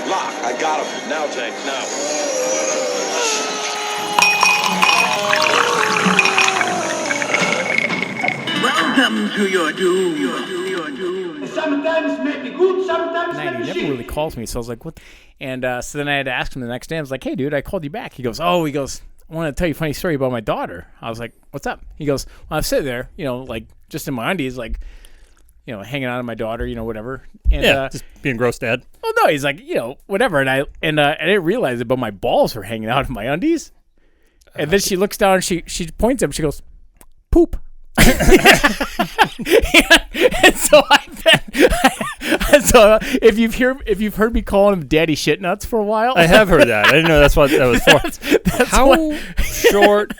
Lock. I got him. Now, Tank. Now. Welcome to your doom. Sometimes may be good, sometimes may be He never really calls me, so I was like, what? And so then I had to ask him the next day. I was like, hey, dude, I called you back. He goes, I want to tell you a funny story about my daughter. I was like, what's up? He goes, well, I was sitting there, like, just in my undies, like, hanging out with my daughter, whatever. And, just being gross dad. Oh, no, he's like, whatever. And I didn't realize it, but my balls were hanging out in my undies. And then she looks down and she points at him. She goes, poop. And so if you've heard me calling him Daddy Shit Nuts for a while, I have heard that. I didn't know that's what that was for. How short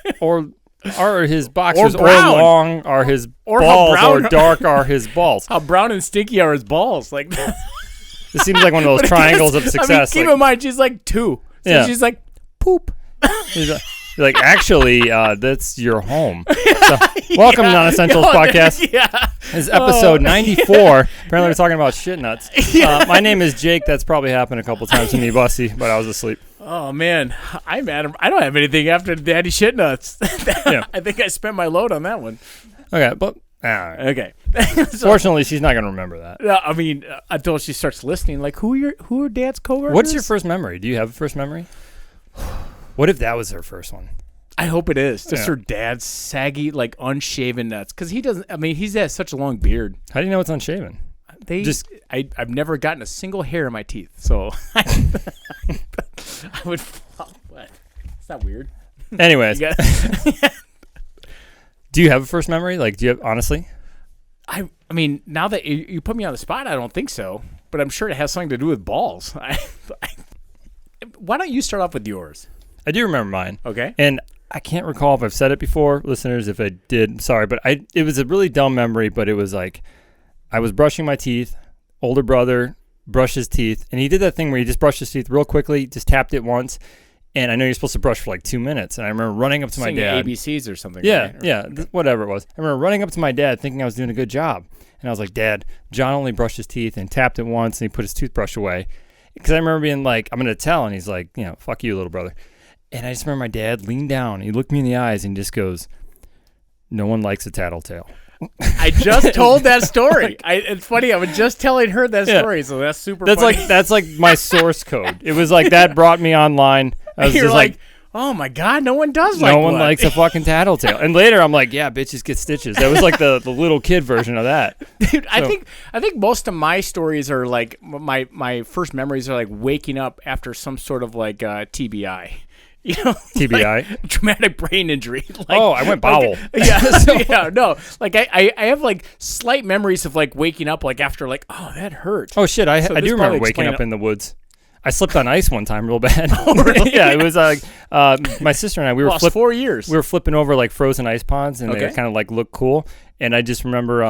are his boxers, or long are his balls, or dark are his balls? How brown and stinky are his balls? Like it seems like one of those triangles of success. Keep in mind, she's like 2, so she's like poop. You're like, actually, that's your home. So, welcome to Non-Essentials Podcast. Yeah. This is episode 94. Apparently, we're talking about shit nuts. My name is Jake. That's probably happened a couple times to me, Bussy, but I was asleep. Oh, man. I'm Adam. I don't have anything after Daddy Shit Nuts. I think I spent my load on that one. Okay, but... Okay. Fortunately, she's not going to remember that. I mean, until she starts listening, like, who are Dad's coworkers? What's your first memory? Do you have a first memory? What if that was her first one? I hope it is. Just her dad's saggy, like, unshaven nuts. Because he doesn't, he's has such a long beard. How do you know it's unshaven? I've never gotten a single hair in my teeth. So I would, what? It's not weird. Anyways. Do you have a first memory? Like, do you have, honestly? I mean, now that you put me on the spot, I don't think so. But I'm sure it has something to do with balls. Why don't you start off with yours? I do remember mine. Okay. And I can't recall if I've said it before, listeners. If I did, I'm sorry. But it was a really dumb memory, but it was like I was brushing my teeth. Older brother brushed his teeth. And he did that thing where he just brushed his teeth real quickly, just tapped it once. And I know you're supposed to brush for like 2 minutes. And I remember running up to my dad. ABCs or something. Yeah, right? yeah, whatever it was. I remember running up to my dad thinking I was doing a good job. And I was like, Dad, John only brushed his teeth and tapped it once and he put his toothbrush away. Because I remember being like, I'm going to tell. And he's like, fuck you, little brother. And I just remember my dad leaned down. He looked me in the eyes and just goes, no one likes a tattletale. I just told that story. It's funny. I was just telling her that story, so that's super funny. That's like my source code. It was like that brought me online. I was You're just like, oh my God, no one does like no one likes a fucking tattletale. And later I'm like, yeah, bitches get stitches. That was like the little kid version of that. Dude, so, I think most of my stories are like, my first memories are like waking up after some sort of like TBI. TBI? Like traumatic brain injury. Like, I went bowel. No. Like I have like slight memories of like waking up like after like, oh, that hurt. Oh shit, I do remember waking up in the woods. I slipped on ice one time real bad. Oh, really? Yeah, it was like my sister and I, we were 4 years. We were flipping over like frozen ice ponds and they kind of like looked cool. And I just remember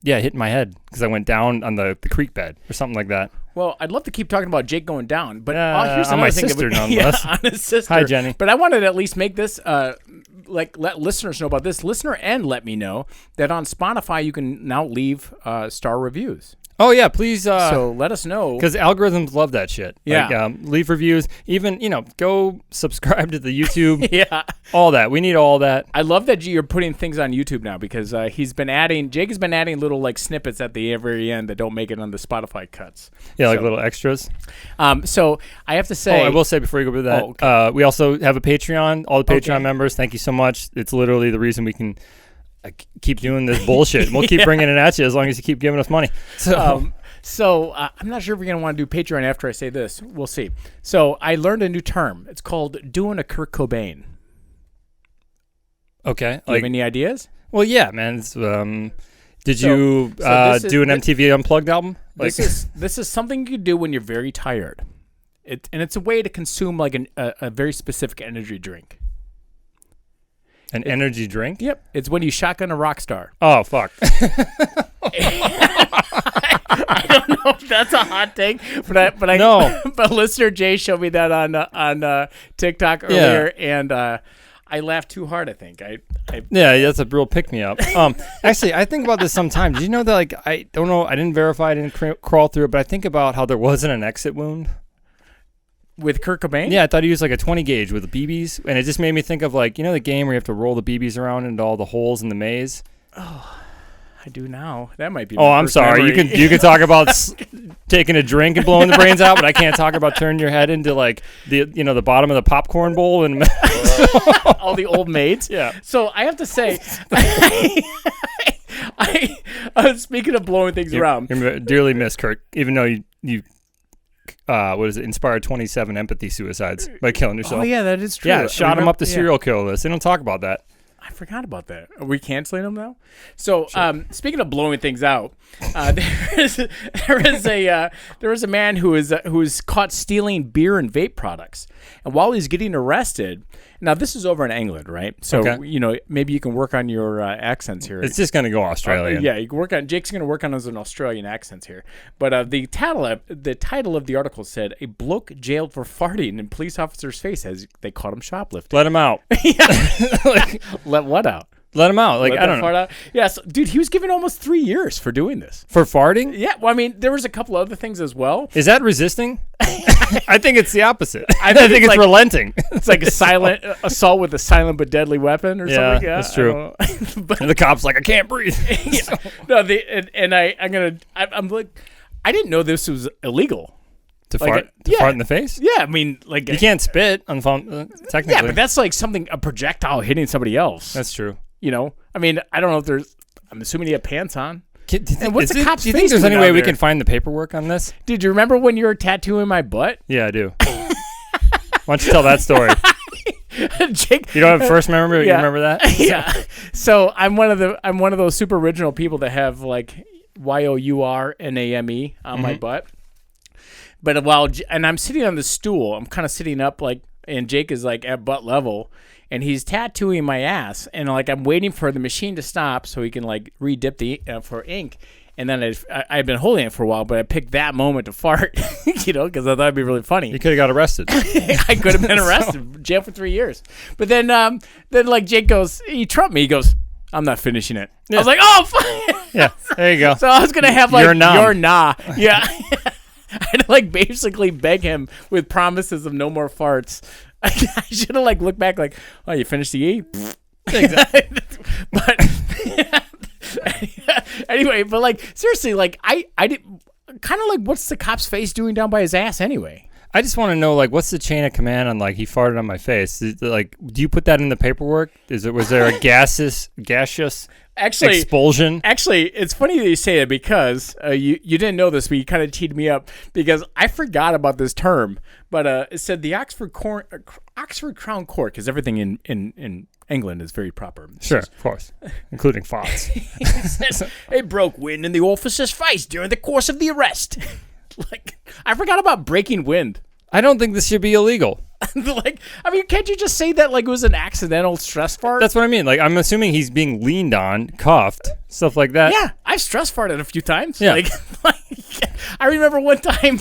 hitting my head because I went down on the creek bed or something like that. Well, I'd love to keep talking about Jake going down, but here's on my sister, nonetheless. On his sister. Hi, Jenny. But I wanted to at least make this, let listeners know about this. Listener, and let me know that on Spotify you can now leave star reviews. Oh, yeah, please. So let us know. Because algorithms love that shit. Yeah. Like, leave reviews. Even, go subscribe to the YouTube. Yeah. All that. We need all that. I love that you're putting things on YouTube now because Jake has been adding little like snippets at the very end that don't make it on the Spotify cuts. Yeah, like little extras. So I have to say. Oh, I will say before you go to that, we also have a Patreon. All the Patreon members, thank you so much. It's literally the reason we can keep doing this bullshit. We'll keep bringing it at you as long as you keep giving us money. So I'm not sure if we're going to want to do Patreon after I say this. We'll see. So I learned a new term. It's called doing a Kurt Cobain. Okay. Do you have any ideas? Well, yeah, man. It's, did you do an MTV Unplugged album? Like, this is something you can do when you're very tired. It's a way to consume like a very specific energy drink. An energy drink? Yep. It's when you shotgun a Rockstar. Oh, fuck. I don't know if that's a hot take, but listener Jay showed me that on TikTok earlier, and I laughed too hard, I think. Yeah, that's a real pick-me-up. Actually, I think about this sometimes. Did you know that, like, I don't know, I didn't verify, I didn't crawl through it, but I think about how there wasn't an exit wound. With Kurt Cobain? Yeah, I thought he used like a 20 gauge with the BBs, and it just made me think of like, the game where you have to roll the BBs around into all the holes in the maze. Oh, I do now. That might be. Oh, I'm sorry. Memory. You could talk about taking a drink and blowing the brains out, but I can't talk about turning your head into like the bottom of the popcorn bowl and all the old maids. Yeah. So I have to say, speaking of blowing things around, you're dearly miss Kurt, even though you inspired 27 empathy suicides by killing yourself. Oh yeah, that is true. Yeah, shot him up the serial killer list. They don't talk about that. I forgot about that. Are we canceling them now? So, speaking of blowing things out, there is a man who is caught stealing beer and vape products, and while he's getting arrested, now this is over in England, right? So maybe you can work on your accents here. It's just going to go Australian. Yeah, you can work on. Jake's going to work on his Australian accents here. But the title of the article said, "A bloke jailed for farting in police officer's face as they caught him shoplifting." Let him out. Let what out? Let him out. Like, I don't know. Out. Yeah, so, dude, he was given almost 3 years for doing this. For farting? Yeah, well, I mean, there was a couple other things as well. Is that resisting? I think it's the opposite. I think it's like, relenting. It's like a silent assault with a silent but deadly weapon or something. Yeah, that's true. But, and the cop's like, I can't breathe. Yeah. No, I'm like, I didn't know this was illegal. To fart in the face? Yeah, I mean, like you can't spit on technically. Yeah, but that's like a projectile hitting somebody else. That's true. I mean, I don't know if I'm assuming he had pants on. And what's the cop's face? Do you think there's any way we can find the paperwork on this? Dude, you remember when you were tattooing my butt? Yeah, I do. Why don't you tell that story? Jake, you don't have first memory? Yeah. You remember that? Yeah. So I'm one of those super original people that have like YOURNAME on my butt. But and I'm sitting on the stool, I'm kind of sitting up like, and Jake is like at butt level, and he's tattooing my ass, and like I'm waiting for the machine to stop so he can like re-dip the for ink, and then I've been holding it for a while, but I picked that moment to fart, because I thought it'd be really funny. You could have got arrested. I could have been arrested, jail for 3 years. But then like Jake goes, he trumped me. He goes, I'm not finishing it. Yeah. I was like, oh, fuck. Yeah, there you go. So I was gonna have like your nah. Yeah. I had to like basically beg him with promises of no more farts. I should have like looked back like, oh, you finished the E? Exactly. But anyway, but like seriously, like I did kind of like, what's the cop's face doing down by his ass anyway? I just want to know, like, what's the chain of command on, like, he farted on my face? Like, do you put that in the paperwork? Was there a gaseous expulsion? Actually, it's funny that you say it because you didn't know this, but you kind of teed me up because I forgot about this term. But it said the Oxford Crown Court, because everything in England is very proper. Sure, of course, including farts. It broke wind in the officer's face during the course of the arrest. Like, I forgot about breaking wind. I don't think this should be illegal. Like, I mean, can't you just say that like it was an accidental stress fart? That's what I mean. Like, I'm assuming he's being leaned on, cuffed, stuff like that. Yeah, I've stress farted a few times. Yeah. Like I remember one time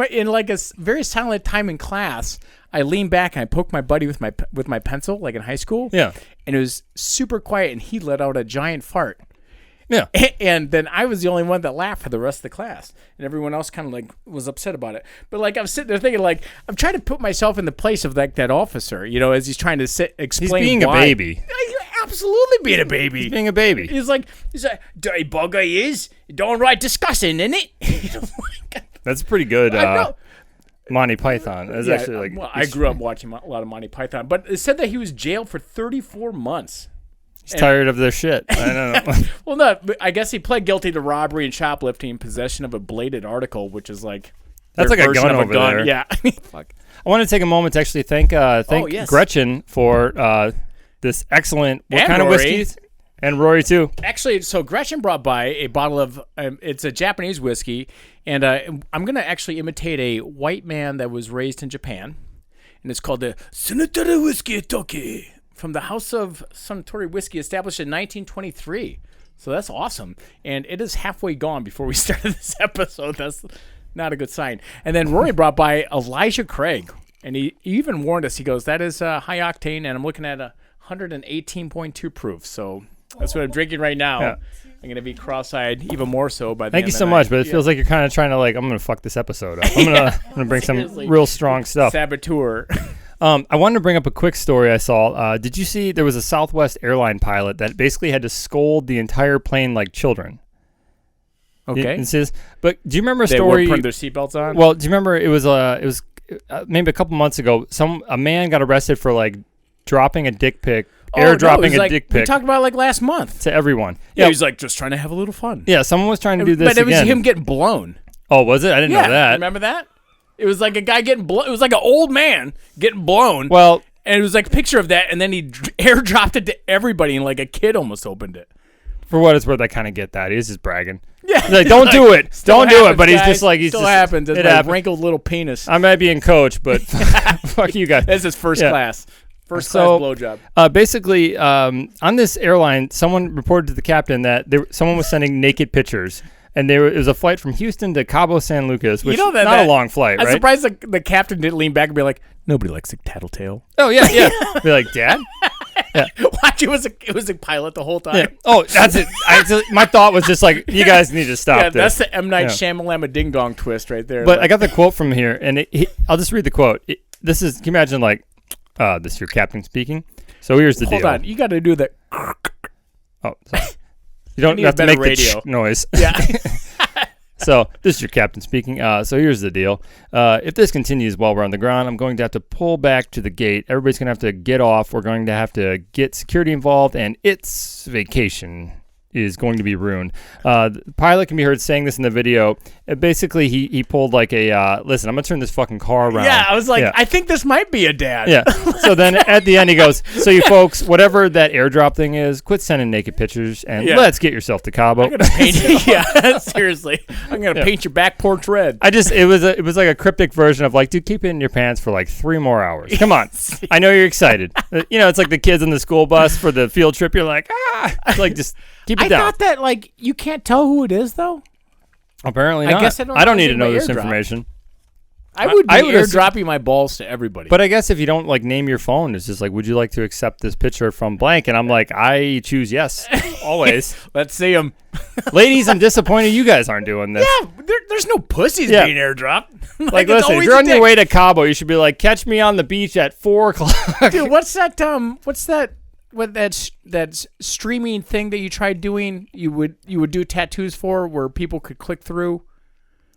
in like a very silent time in class, I leaned back and I poked my buddy with my pencil, like in high school. Yeah. And it was super quiet, and he let out a giant fart. Yeah. And then I was the only one that laughed for the rest of the class, and everyone else kind of like was upset about it. But like I was sitting there thinking, like, I'm trying to put myself in the place of like that officer, as he's trying to explain. He's being why. A baby. He's absolutely being a baby. He's being a baby. He's like, dirty bugger he is. Downright disgusting, isn't it? That's pretty good. Monty Python. That's actually like. Well, I grew up watching a lot of Monty Python, but it said that he was jailed for 34 months. He's tired of their shit. I don't know. Well, no, but I guess he pled guilty to robbery and shoplifting in possession of a bladed article, which is like that's like a gun over there. Yeah. Fuck. I want to take a moment to actually thank Gretchen for this excellent what kind of whiskeys, and Rory too. Actually, so Gretchen brought by a bottle of it's a Japanese whiskey, and I'm gonna actually imitate a white man that was raised in Japan, and it's called the Suntory Whiskey Toki. From the House of Suntory Whiskey, established in 1923. So that's awesome. And it is halfway gone before we started this episode. That's not a good sign. And then Rory brought by Elijah Craig. And he even warned us. He goes, that is high octane. And I'm looking at 118.2 proof. So that's what I'm drinking right now. I'm gonna be cross-eyed even more so by the Thank end you of so the much, night. but it feels like you're kind of trying to like, I'm gonna fuck this episode up. I'm gonna bring seriously. some real strong stuff. Saboteur. I wanted to bring up a quick story I saw. Did you see there was a Southwest airline pilot that basically had to scold the entire plane like children? Okay. It says, but do you remember a They story? were putting their seatbelts on. Well, do you remember it was maybe a couple months ago? A man got arrested for like dropping a dick pic, airdropping a dick We pic talked about it like last month. to everyone. Yeah, he was like just trying to have a little fun. Yeah, someone was trying to do this but it was again. him getting blown. Oh, was it? I didn't know that. Remember that? It was like a guy getting blown. It was like an old man getting blown. Well, and it was like a picture of that, and then he airdropped it to everybody, and like a kid almost opened it. for what it's worth, I kind of get that. He's just bragging. Yeah, He's like, don't do it. Don't do it. But he's guys. just like, Still happens. It's it my happens. wrinkled little penis. I might be in coach, but fuck you guys. This is first class. First class blowjob. Basically, on this airline, someone reported to the captain that someone was sending naked pictures. And it was a flight from Houston to Cabo San Lucas, which is not a long flight, I'm right? surprised the captain didn't lean back and be like, nobody likes a tattletale. Oh, yeah, yeah. Be like, Dad? Watch, it was a pilot the whole time. Yeah. Oh, that's it. My thought was just like, you guys need to stop Yeah, this. that's the M. Night Shyamalama ding dong twist right there. But I got the quote from here, and I'll just read the quote. This is, can you imagine, like, this is your captain speaking? So here's the deal. Hold on, you got to do that. Oh, sorry. You don't need have a to better make radio. the noise. Yeah. So this is your captain speaking. So here's the deal. If this continues while we're on the ground, I'm going to have to pull back to the gate. Everybody's going to have to get off. We're going to have to get security involved, and its vacation is going to be ruined. The pilot can be heard saying this in the video. Basically, he pulled like a, listen, I'm going to turn this fucking car around. Yeah, I was like, I think this might be a dad. Yeah. So then at the end he goes, so you folks, whatever that airdrop thing is, quit sending naked pictures and let's get yourself to Cabo. I'm gonna paint yeah, seriously. I'm gonna paint your back porch red. It was like a cryptic version of like, dude, keep it in your pants for like 3 more hours. Come on. I know you're excited. It's like the kids on the school bus for the field trip. You're like, It's like, just keep it down. I thought that like you can't tell who it is though. Apparently not. I guess I don't need to know this airdrop. information. I would be I would airdropping my balls to everybody. But I guess if you don't like name your phone, it's just like, would you like to accept this picture from blank? And I'm like, I choose yes, always. Let's see them. Ladies, I'm disappointed you guys aren't doing this. Yeah, there's no pussies being airdropped. Like listen, if you're on your way to Cabo, you should be like, catch me on the beach at 4:00. Dude, what's that? What that streaming thing that you tried doing? You would do tattoos for where people could click through.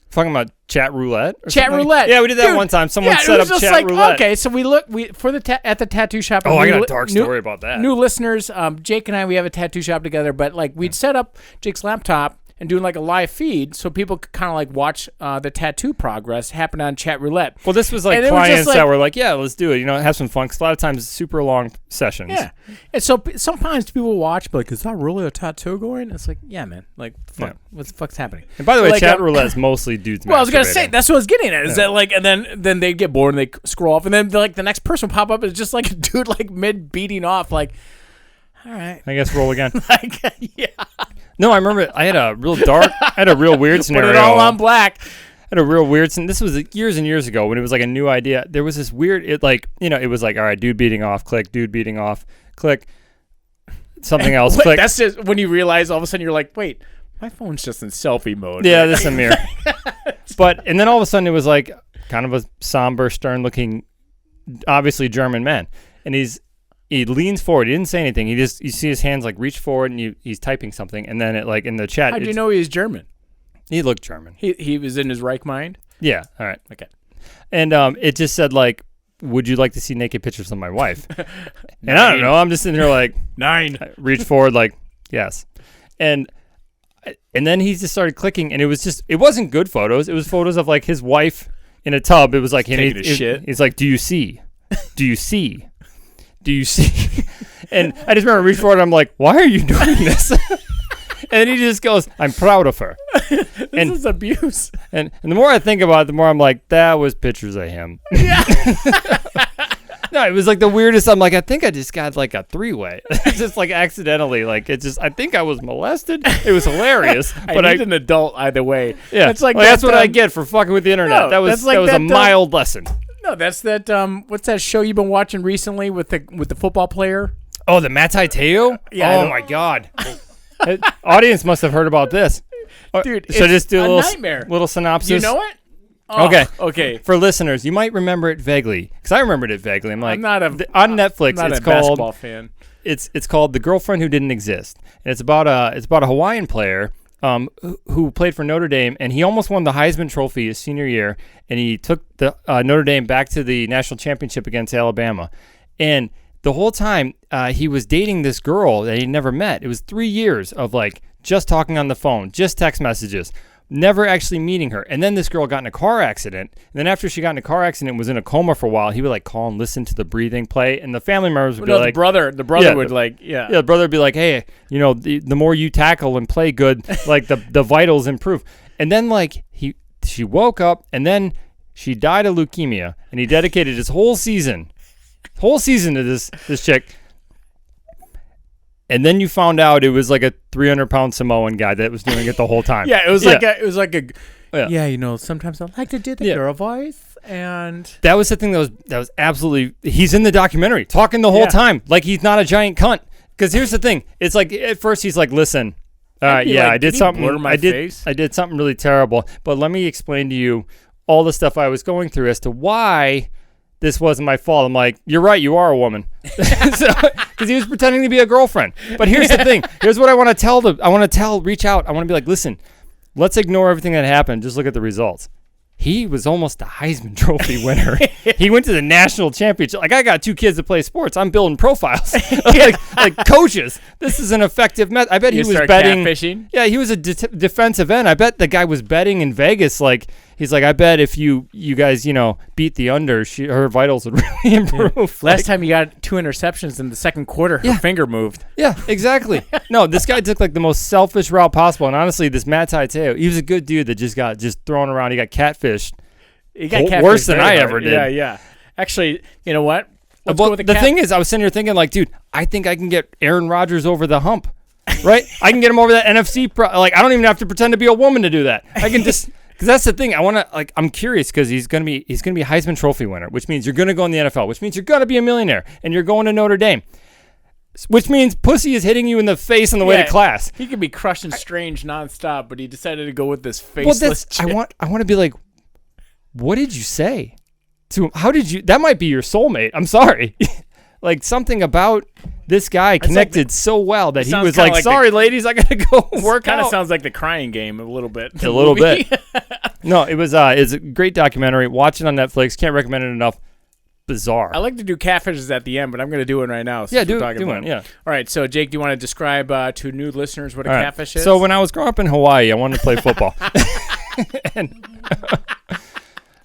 Talking about chat roulette? Chat roulette. Yeah, we did that Dude, one time. Someone it set was up just chat like, roulette. Okay, so we for the at the tattoo shop. Oh, I got a dark story about that. New listeners, Jake and I, we have a tattoo shop together, but like we'd set up Jake's laptop and doing like a live feed so people could kind of like watch the tattoo progress happen on chat roulette. Well, this was like clients that were like, yeah, let's do it. Have some fun. Because a lot of times it's super long sessions. Yeah. And so sometimes people watch, but like, is that really a tattoo going? It's like, yeah, man. Like, what the fuck's happening? And by the way, like, chat roulette is mostly dudes. Well, I was gonna say that's what I was getting at. Is that like, and then they get bored and they scroll off, and then like the next person pop up is just like a dude like mid beating off, like, all right, I guess roll again. like, yeah. No, I remember I had a real weird scenario. Put it all on black. I had a real weird scene. This was years and years ago when it was like a new idea. There was this weird, it was like, all right, dude beating off, click, dude beating off, click, something else, click. That's just when you realize all of a sudden you're like, wait, my phone's just in selfie mode. Yeah, this is a mirror. And then all of a sudden it was like kind of a somber, stern-looking, obviously German man. And he leans forward. He didn't say anything. You see his hands like reach forward, and he's typing something. And then it like in the chat. How do you know he's German? He looked German. He was in his right mind. Yeah. All right. Okay. And it just said like, would you like to see naked pictures of my wife? And I don't know. I'm just sitting here like 9. I reach forward like yes, and then he just started clicking, and it wasn't good photos. It was photos of like his wife in a tub. It was like taking a shit. He's like, do you see? Do you see? Do you see? And I just remember reaching forward. And I'm like, why are you doing this? And he just goes, I'm proud of her. This is abuse. And the more I think about it, the more I'm like, that was pictures of him. Yeah. No, it was like the weirdest. I'm like, I think I just got like a 3-way. Just like accidentally. Like I think I was molested. It was hilarious. But I need an adult either way. Yeah. It's like that's what I get for fucking with the internet. No, that was like a mild lesson. No, that's that. What's that show you've been watching recently with the football player? Oh, the Matai Teo? Yeah, Oh my God. Audience must have heard about this. Dude, Should I it's just do a nightmare. little synopsis? You know it? Oh, Okay. Okay. For listeners, you might remember it vaguely because I remembered it vaguely. I'm like, I'm not a on Netflix. I'm not it's a called basketball fan. it's called The Girlfriend Who Didn't Exist. And it's about a Hawaiian player who played for Notre Dame, and he almost won the Heisman Trophy his senior year, and he took the Notre Dame back to the national championship against Alabama. And the whole time he was dating this girl that he'd never met. It was 3 years of like just talking on the phone, just text messages, never actually meeting her. And then this girl got in a car accident. And then after she got in a car accident and was in a coma for a while, he would like call and listen to the breathing play. And the family members would be like, the brother would like, yeah. Yeah, the brother would be like, hey, you know, the more you tackle and play good, like the vitals improve. And then like she woke up and then she died of leukemia, and he dedicated his whole season to this chick. And then you found out it was like a 300-pound Samoan guy that was doing it the whole time. Yeah, it was like a Yeah. you know, sometimes I like to do the girl voice, and That was the thing that was absolutely. He's in the documentary talking the whole time like he's not a giant cunt. Because here's the thing: it's like at first he's like, "Listen, I'd be like, I did "Can you something. blur my face?" I did something really terrible. But let me explain to you all the stuff I was going through as to why this wasn't my fault." I'm like, "You're right. You are a woman," because he was pretending to be a girlfriend. But here's the thing: here's what I want to tell. Reach out. I want to be like, "Listen, let's ignore everything that happened. Just look at the results." He was almost a Heisman Trophy winner. He went to the national championship. Like, I got 2 kids that play sports. I'm building profiles, like coaches. This is an effective method. I bet he was betting. Catfishing? Yeah, he was a defensive end. I bet the guy was betting in Vegas. Like, he's like, I bet if you guys, beat the under, her vitals would really improve. Last time you got 2 interceptions in the second quarter, her finger moved. Yeah, exactly. No, this guy took like the most selfish route possible. And honestly, this Matt Taiteo, he was a good dude that just got thrown around. He got catfished. He got catfished Worse than I hard. ever did. Yeah. Actually, you know what? Let's Well, go with the thing is, I was sitting here thinking, like, dude, I think I can get Aaron Rodgers over the hump, right? I can get him over that NFC. I don't even have to pretend to be a woman to do that. I can just, because that's the thing. I'm curious because he's gonna be a Heisman Trophy winner, which means you're gonna go in the NFL, which means you're gonna be a millionaire, and you're going to Notre Dame, which means pussy is hitting you in the face on the way to class. He could be crushing Strange nonstop, but he decided to go with this faceless chick. I want to be like, what did you say to him? How did you? That might be your soulmate. I'm sorry. Like, something about this guy connected so well that he was like, sorry, ladies, I got to go work out. Kind of sounds like The Crying Game a little bit. A little bit. No, it's a great documentary. Watch it on Netflix. Can't recommend it enough. Bizarre. I like to do catfishes at the end, but I'm going to do it right now. Yeah, do one. Yeah. All right, so Jake, do you want to describe to new listeners what a catfish is? So when I was growing up in Hawaii, I wanted to play football.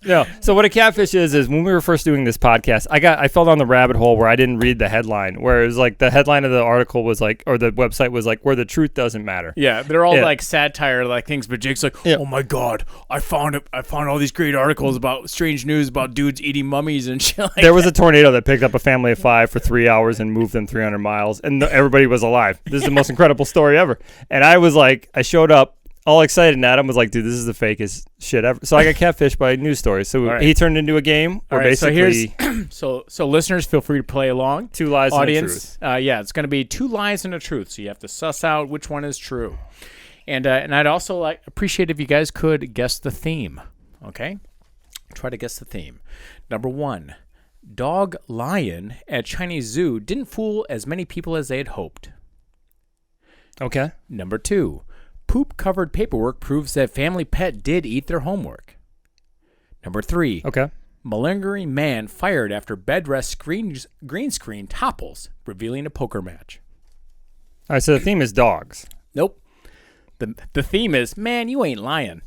No. So what a catfish is when we were first doing this podcast, I fell down the rabbit hole where I didn't read the headline, where it was like the headline of the article was like, or the website was like, where the truth doesn't matter. Yeah, they're all like satire like things, but Jake's like, oh my god, I found all these great articles about strange news about dudes eating mummies and shit like There was a tornado that picked up a family of 5 for 3 hours and moved them 300 miles, and everybody was alive. This is the most incredible story ever. And I was like, I showed up all excited, and Adam was like, dude, this is the fakest shit ever. So I got catfished by news stories. So he turned into a game where basically... So listeners, feel free to play along. 2 lies and a truth. Yeah, it's going to be 2 lies and a truth. So you have to suss out which one is true. And I'd also appreciate if you guys could guess the theme. Okay? Try to guess the theme. Number 1, dog lion at Chinese zoo didn't fool as many people as they had hoped. Okay. Number 2, poop-covered paperwork proves that family pet did eat their homework. Number 3. Okay. Malingering man fired after bed rest green screen topples, revealing a poker match. All right, so the theme is dogs. Nope. The theme is, man, you ain't lying.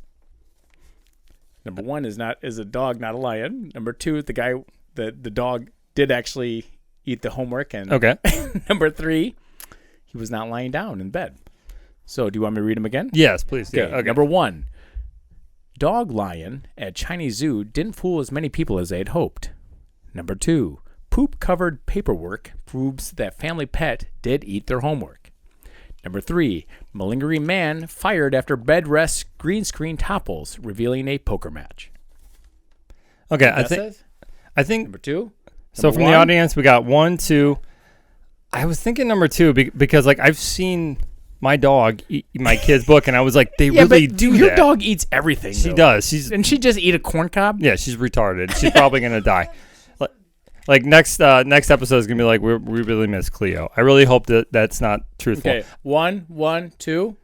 Number 1 is a dog, not a lion. Number 2, the dog did actually eat the homework. And okay. Number 3, he was not lying down in bed. So, do you want me to read them again? Yes, please. Okay. Yeah. Okay. Number 1, dog lion at Chinese zoo didn't fool as many people as they had hoped. Number 2, poop-covered paperwork proves that family pet did eat their homework. Number 3, malingering man fired after bed rest green screen topples, revealing a poker match. Okay, I think number 2. So from the audience, we got 1, 2. I was thinking number 2 because like I've seen my dog eat my kid's book, and I was like, they Yeah, really but do your that. dog eats everything. She though. does. Didn't she just eat a corn cob? Yeah, she's retarded. She's probably gonna die. Like next episode is gonna be like we really miss Cleo. I really hope that that's not truthful. Okay, 1, 2.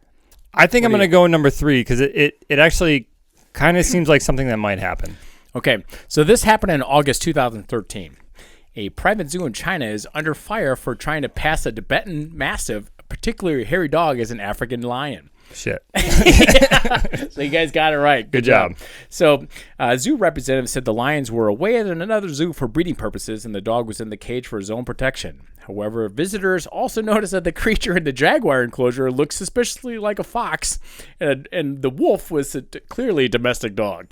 I think I'm gonna go number 3 because it actually kind of seems like something that might happen. Okay, so this happened in August 2013. A private zoo in China is under fire for trying to pass a Tibetan Mastiff, a particularly hairy dog, as an African lion. Shit. So you guys got it right. Good job. So zoo representatives said the lions were away at another zoo for breeding purposes and the dog was in the cage for his own protection. However, visitors also noticed that the creature in the jaguar enclosure looked suspiciously like a fox and the wolf was clearly a domestic dog.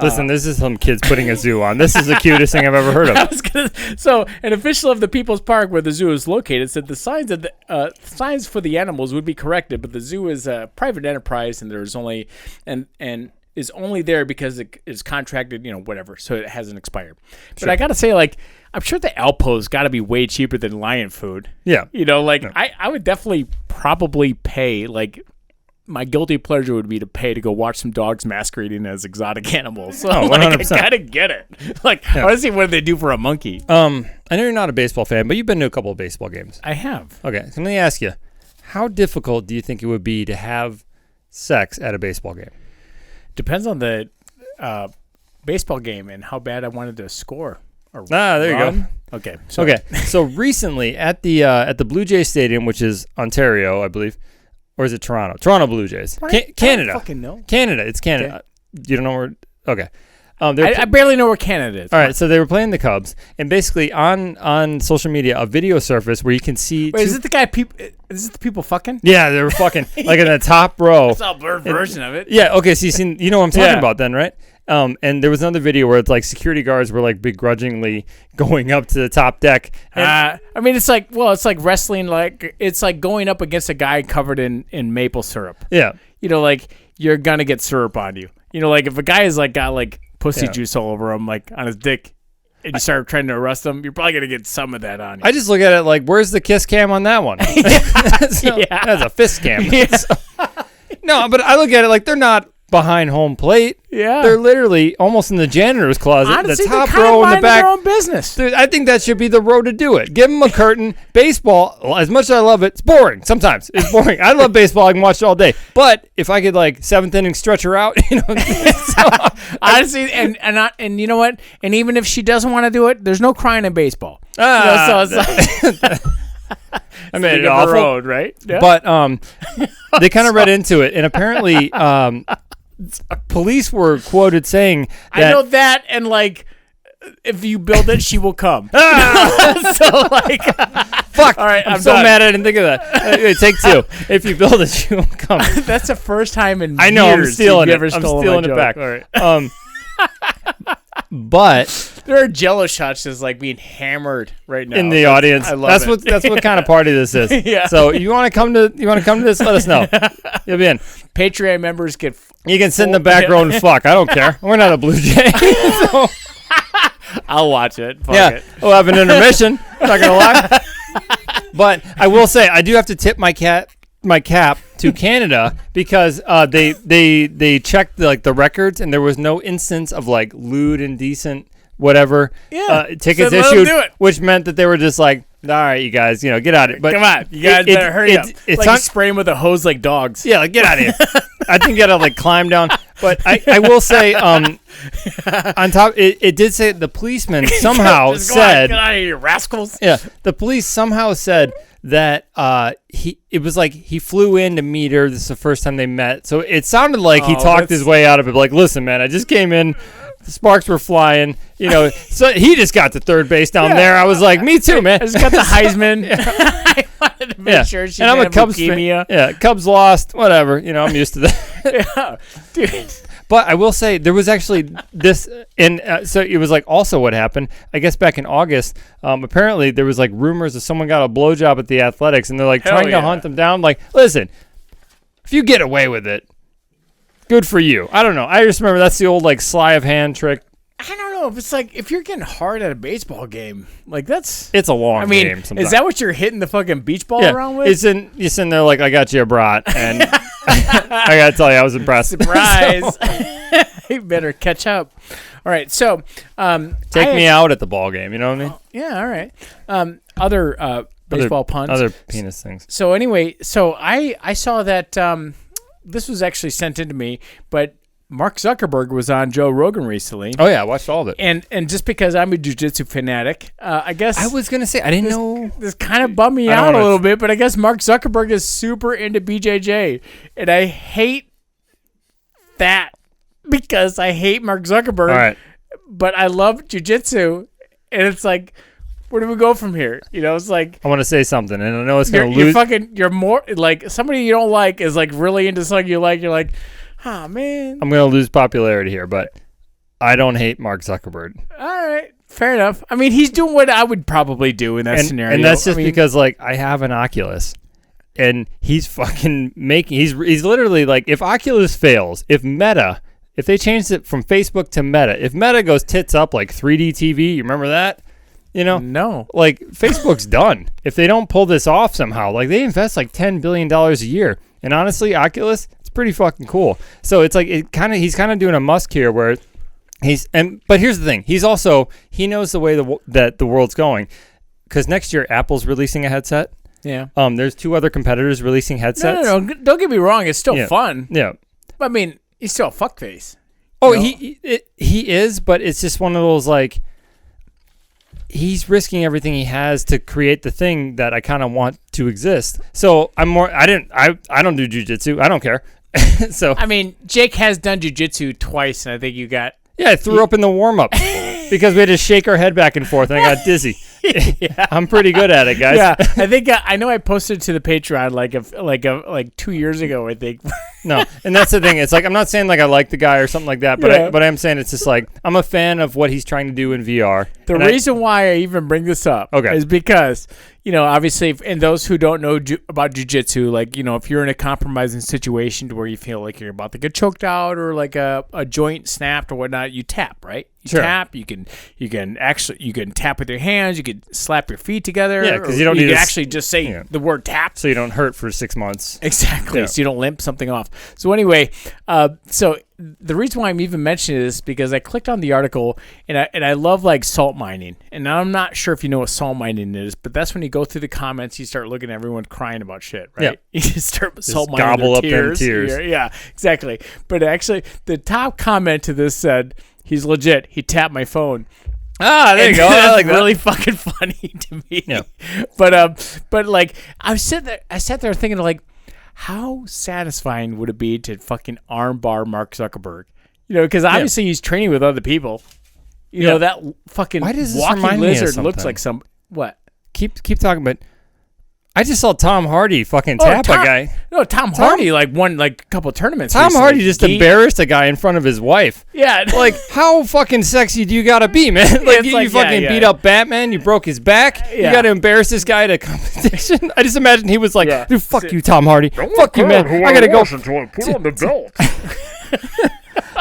Listen, this is some kids putting a zoo on. This is the cutest thing I've ever heard of. So, an official of the People's Park where the zoo is located said the signs for the animals would be corrected, but the zoo is a private enterprise and there's only and is only there because it is contracted, whatever. So it hasn't expired. But I gotta say, I'm sure the Alpo's got to be way cheaper than lion food. Yeah. I would definitely probably pay my guilty pleasure would be to pay to go watch some dogs masquerading as exotic animals. So, 100%. I gotta get it. I want to see what they do for a monkey. I know you're not a baseball fan, but you've been to a couple of baseball games. I have. Okay, so let me ask you, how difficult do you think it would be to have sex at a baseball game? Depends on the baseball game and how bad I wanted to score. There you go. Okay. So recently at the Blue Jays Stadium, which is Ontario, I believe. Or is it Toronto? Toronto Blue Jays. Canada. I don't fucking know. Canada. It's Canada. Okay. You don't know where? Okay. I barely know where Canada is. All right. So they were playing the Cubs, and basically on social media, a video surfaced where you can see. Wait, is it the guy? Is it the people fucking? Yeah, they were fucking like in the top row. I saw a blurred version of it. Yeah. Okay. So you know what I'm talking about then, right? And there was another video where it's like security guards were like begrudgingly going up to the top deck. It's like wrestling. It's like going up against a guy covered in maple syrup. Yeah. You're gonna get syrup on you. If a guy is got pussy juice all over him, on his dick, and you start trying to arrest him, you're probably gonna get some of that on you. I just look at it like, where's the kiss cam on that one? That's a fist cam. Yeah. No, but I look at it like they're not behind home plate. Yeah. They're literally almost in the janitor's closet. Honestly, the top row in the back. Their own business. Dude, I think that should be the row to do it. Give them a curtain. Baseball, as much as I love it, it's boring. Sometimes it's boring. I love baseball. I can watch it all day. But if I could seventh inning stretch her out, honestly, and you know what? And even if she doesn't want to do it, there's no crying in baseball. So it's I made it awful. Road, right? Yeah. But they kind of read into it, and apparently police were quoted saying that, I know that, and if you build it, she will come. Fuck. All right, I'm so mad I didn't think of that. Take 2. If you build it, she will come. That's the first time in I know. years I'm stealing it. I'm stealing it back. All right. But there are Jello shots just being hammered right now in the audience. I love it. That's what kind of party this is. Yeah. So you want to come to this? Let us know. You'll be in. Patreon members get. You can sit in the back row and fuck. I don't care. We're not a Blue Jay. So. I'll watch it. Fuck it. We'll have an intermission. Not gonna lie. But I will say I do have to tip my cap to Canada because they checked the records and there was no instance of lewd, indecent, whatever tickets issued, which meant that they were just all right, you guys, get out of it. But come on, you guys better hurry up. It's spraying with a hose like dogs. Yeah, get out of here. I think you gotta climb down. But I will say, on top, it did say the policeman somehow said, "Get out of here, you rascals!" Yeah, the police somehow said that he flew in to meet her. This is the first time they met, so it sounded like he talked his way out of it. Listen, man, I just came in. The sparks were flying, so he just got to third base down there. I was like, me too, man. I just got the Heisman. I wanted to make sure she and I'm a Cubs fan. Yeah, Cubs lost, whatever. I'm used to that. Dude. But I will say there was actually this, and so it was also what happened. I guess back in August, apparently there was rumors that someone got a blowjob at the Athletics, and they're trying to hunt them down. Listen, if you get away with it, good for you. I don't know. I just remember that's the old sleight of hand trick. I don't know if it's like if you're getting hard at a baseball game, like that's. It's a long game. Sometimes. Is that what you're hitting the fucking beach ball around with? You're sitting there like I got you a brat, and I gotta tell you, I was impressed. Surprise! You better catch up. All right, so take me out at the ball game. You know what I mean? Yeah. All right. Other baseball puns. Other penis things. So anyway, so I saw that this was actually sent in to me, but Mark Zuckerberg was on Joe Rogan recently. Oh yeah, I watched all of it. And just because I'm a jiu-jitsu fanatic, I guess I was gonna say I didn't know. This kind of bummed me out a little bit, but I guess Mark Zuckerberg is super into BJJ, and I hate that because I hate Mark Zuckerberg. All right. But I love jiu-jitsu, and it's like, where do we go from here? You know, it's like I want to say something, and I know it's gonna lose. You're more like somebody you don't like is like really into something you like. You're like, oh man, I'm gonna lose popularity here, but I don't hate Mark Zuckerberg. All right, fair enough. I mean, he's doing what I would probably do in that scenario, and that's just because like I have an Oculus, and he's fucking making. He's literally like, if Oculus fails, if they changed it from Facebook to Meta, if Meta goes tits up like 3D TV, you remember that? You know, no, like Facebook's done if they don't pull this off somehow. Like they invest like $10 billion a year, and honestly, Oculus, it's pretty fucking cool. So it's like he's kind of doing a Musk here where but here's the thing, he knows the way that the world's going, because next year Apple's releasing a headset. Yeah. There's 2 other competitors releasing headsets. No. Don't get me wrong, it's still fun. Yeah. I mean, he's still a fuckface. Oh, he is, but it's just one of those like. He's risking everything he has to create the thing that I kind of want to exist. So I don't do jiu-jitsu. I don't care. So I mean, Jake has done jiu-jitsu twice, and I think you got. Yeah, I threw up in the warm-up because we had to shake our head back and forth, and I got dizzy. Yeah. I'm pretty good at it, guys. Yeah, I think I know I posted to the Patreon like 2 years ago, I think. No, and that's the thing. It's like I'm not saying like I like the guy or something like that, but I'm saying it's just like I'm a fan of what he's trying to do in VR. The reason why I even bring this up is because, you know, obviously, and those who don't know about jiu-jitsu, like, you know, if you're in a compromising situation to where you feel like you're about to get choked out or like a joint snapped or whatnot, you tap, right? You tap. You can tap with your hands. You can slap your feet together. Yeah, because you don't need to actually just say the word tap, so you don't hurt for 6 months. Exactly. Yeah. So you don't limp something off. So anyway, so the reason why I'm even mentioning this is because I clicked on the article and I love like salt mining, and I'm not sure if you know what salt mining is, but that's when you go through the comments, you start looking at everyone crying about shit, right? Yeah. You just start salt mining gobble up tears. Them tears. Yeah, exactly. But actually, the top comment to this said, "He's legit. He tapped my phone." Ah, there you go. That's like really fucking funny to me. Yeah. But like I sat there thinking like, how satisfying would it be to fucking armbar Mark Zuckerberg? You know, because obviously he's training with other people. You know, that fucking walking lizard looks like some what? Keep talking, but I just saw Tom Hardy fucking tap a guy. No, Tom Hardy won like a couple tournaments. Tom Hardy just embarrassed a guy in front of his wife. Yeah. Like, how fucking sexy do you gotta be, man? Like, you fucking beat up Batman, you broke his back, you gotta embarrass this guy at a competition. I just imagine he was like, dude, fuck you, Tom Hardy. Fuck you, man. I gotta go. Until I put on the belt.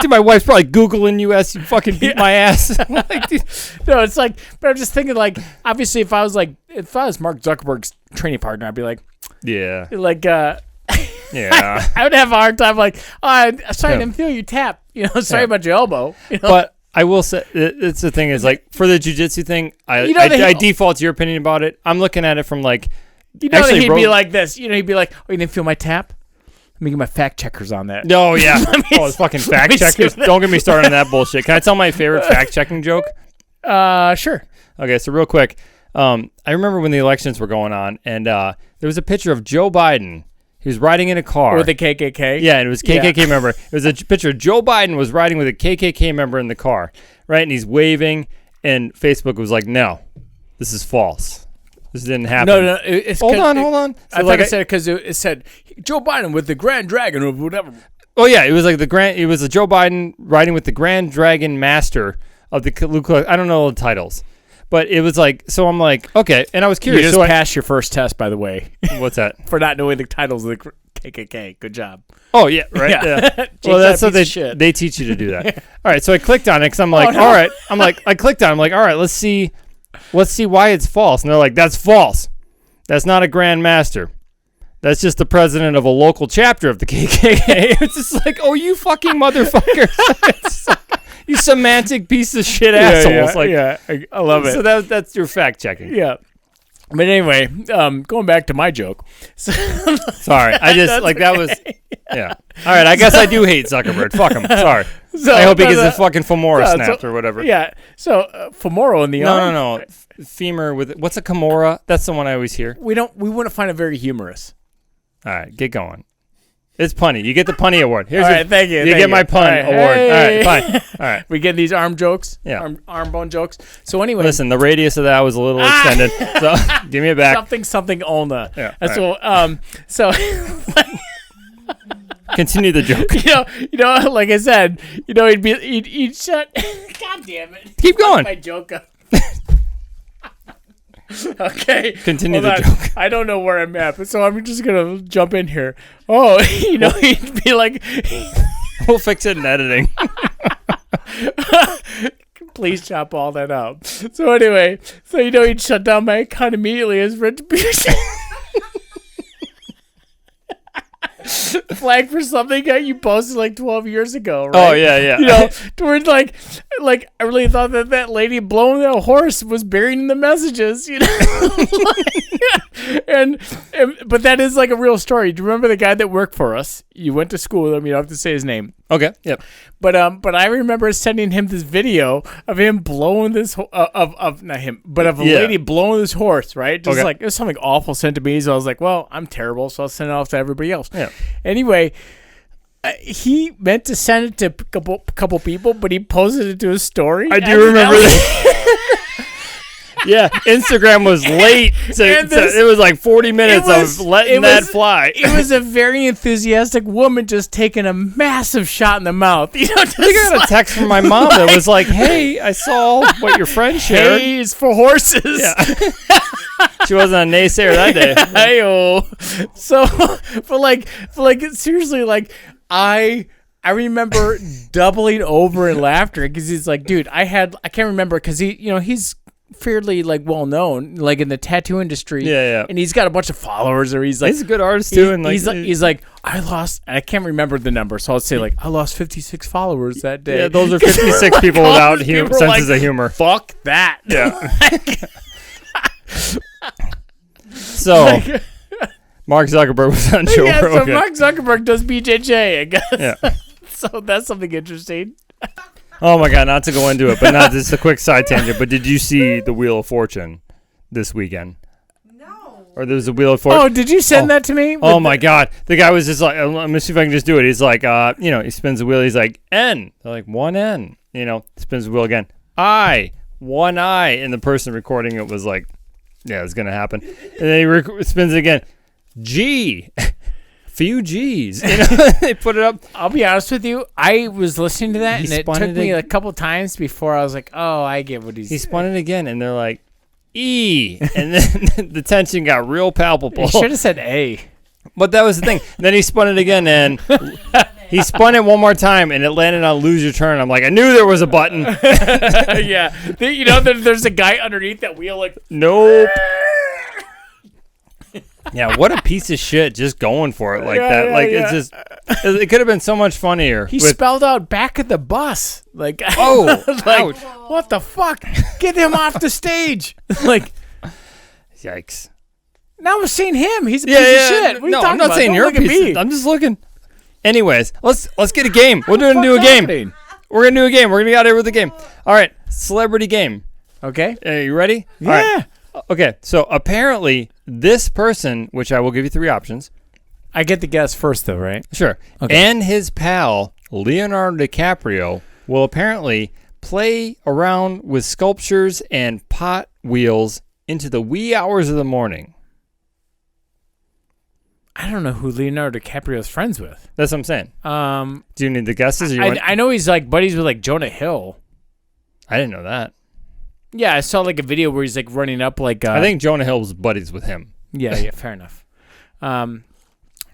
Dude, my wife's probably Googling you as you fucking beat my ass. Like, dude. No, it's like, but I'm just thinking like, obviously if I was Mark Zuckerberg's training partner, I'd be like, yeah. Like, yeah. I would have a hard time like, sorry, I didn't feel you tap. You know, sorry about your elbow. You know? But I will say, it's the thing is like, for the jiu-jitsu thing, I default to your opinion about it. I'm looking at it from like, you know, he'd be like this. You know, he'd be like, oh, you didn't feel my tap? Let me get my fact checkers on that. No, yeah. It's fucking fact checkers. Don't get me started on that bullshit. Can I tell my favorite fact checking joke? Sure. Okay, so real quick. I remember when the elections were going on, and there was a picture of Joe Biden. He was riding in a car. With a KKK? Yeah, and it was KKK member. It was a picture of Joe Biden was riding with a KKK member in the car, right? And he's waving, and Facebook was like, no, this is false. This didn't happen. No. Hold on. So I thought it said because it said Joe Biden with the Grand Dragon or whatever. Oh yeah, it was like it was a Joe Biden riding with the Grand Dragon Master of the I don't know the titles, but it was like, so I'm like, okay, and I was curious. You just passed your first test, by the way. What's that? For not knowing the titles of the KKK. Good job. Oh yeah, right. Yeah. Well, that's what they teach you to do that. All right, so I clicked on it because I'm like, all right. I'm like, I clicked on it. I'm like, all right, let's see why it's false. And they're like, that's false. That's not a Grand Master. That's just the president of a local chapter of the KKK. It's just like, oh, you fucking motherfuckers. You semantic piece of shit assholes. I love it. So that's your fact checking. Yeah. But anyway, going back to my joke. Sorry, I just like that was. Yeah. All right, I guess I do hate Zuckerberg. Fuck him. Sorry. So, I hope he gets his fucking femora snapped or whatever. Yeah. So femoral in the arm. No. Femur with what's a kimura? That's the one I always hear. We wouldn't find it very humorous. All right, get going. It's punny. You get the punny award. Here's all right, thank you. You get my pun award. Hey. All right, fine. All right. We get these arm jokes. Yeah. Arm bone jokes. So anyway. Listen, the radius of that was a little extended. So give me it back. Something ulna. Yeah. So continue the joke. You know, like I said, he'd shut. God damn it! Keep going. My joke up. Okay. Continue the joke. I don't know where I'm at, but so I'm just gonna jump in here. Oh, he'd be like, we'll fix it in editing. Please chop all that out. So anyway, he'd shut down my account immediately as retribution. Flag for something that you posted like 12 years ago, right? Oh yeah. Towards like I really thought that lady blowing that horse was buried in the messages, but that is like a real story. Do you remember the guy that worked for us? You went to school with him. You don't have to say his name. Okay. Yep. But I remember sending him this video of him blowing this of not him, but of a lady blowing this horse, right? Just like it was something awful sent to me. So I was like, well, I'm terrible, so I'll send it off to everybody else. Yeah. Anyway, he meant to send it to a couple people, but he posted it to his story. I do remember that. Yeah, Instagram was late. It was like 40 minutes of letting that fly. It was a very enthusiastic woman just taking a massive shot in the mouth. I got a text from my mom that was like, hey, I saw what your friend shared. Hey, it's for horses. Yeah. She wasn't a naysayer that day. Hey-oh. So, for like seriously, like, I remember doubling over in laughter because he's like, dude, I can't remember because he's fairly like well known like in the tattoo industry. Yeah. And he's got a bunch of followers, or he's a good artist too. And he's like, I can't remember the number, so I'll say like I lost 56 followers that day. Yeah, those are 56 people without senses of humor. Fuck that. Yeah. So Mark Zuckerberg was on Joe Rogan. So Mark Zuckerberg does BJJ, I guess. Yeah. So that's something interesting. Oh my God, not to go into it, but not just a quick side tangent. But did you see the Wheel of Fortune this weekend? No. Or there was a Wheel of Fortune. Oh, did you send that to me? Oh my God, the guy was just like, let me see if I can just do it. He's like, he spins the wheel. He's like, N. They're like, one N. Spins the wheel again. I. One I. And the person recording it was like, yeah, it's gonna happen. And then he spins it again. G. Few G's. They put it up. I'll be honest with you. I was listening to that, and it took me a couple times before I was like, oh, I get what he's. He spun it again, and they're like, E. And then the tension got real palpable. He should have said A. But that was the thing. Then he spun it again, and he spun it one more time, and it landed on lose your turn. I'm like, I knew there was a button. Yeah. There's a guy underneath that wheel like, nope. Yeah, what a piece of shit just going for it like that. It's just, it could have been so much funnier. He spelled out back at the bus. Like, oh, like, what the fuck? Get him off the stage. Like, yikes. Now I'm saying him. He's a piece of shit. What are you talking I'm not about? saying you're a piece of, I'm just looking. Anyways, let's get a game. We're going to do a game. We're going to do a game. We're going to get out here with a game. All right, celebrity game. Okay. Are you ready? Yeah. All right. Okay, so apparently this person, which I will give you 3 options. I get the guess first, though, right? Sure. Okay. And his pal, Leonardo DeCaprio, will apparently play around with sculptures and pot wheels into the wee hours of the morning. I don't know who Leonardo DiCaprio is friends with. That's what I'm saying. Do you need the guesses? I know he's like buddies with like Jonah Hill. I didn't know that. Yeah, I saw like a video where he's like running up like. I think Jonah Hill was buddies with him. Yeah, fair enough. All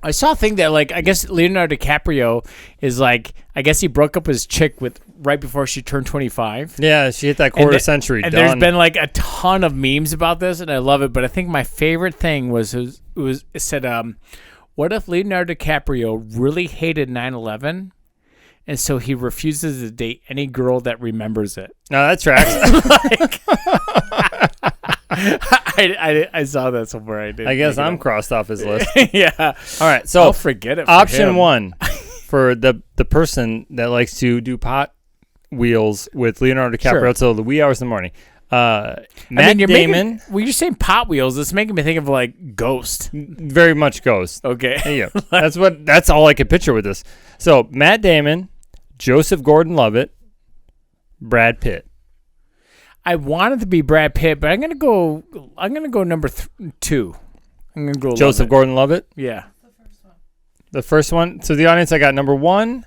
I saw a thing that, like, I guess Leonardo DiCaprio is like, I guess he broke up with his chick right before she turned 25. Yeah, she hit that quarter century. And done. there's been like a ton of memes about this, and I love it. But I think my favorite thing it said, what if Leonardo DiCaprio really hated 9/11, and so he refuses to date any girl that remembers it? No, that tracks. I saw that somewhere. I guess I'm crossed off his list. Yeah. All right, so I'll forget it. Option 1 for the person that likes to do pot wheels with Leonardo DiCaprio till the wee hours in the morning. Matt Damon. You're saying pot wheels. It's making me think of like Ghost. Very much Ghost. Okay. Yeah, that's all I could picture with this. So Matt Damon, Joseph Gordon-Levitt, Brad Pitt. I wanted to be Brad Pitt, but I'm gonna go number 2. I'm gonna go Joseph Gordon-Levitt. Yeah. The first one. So the audience, I got number 1.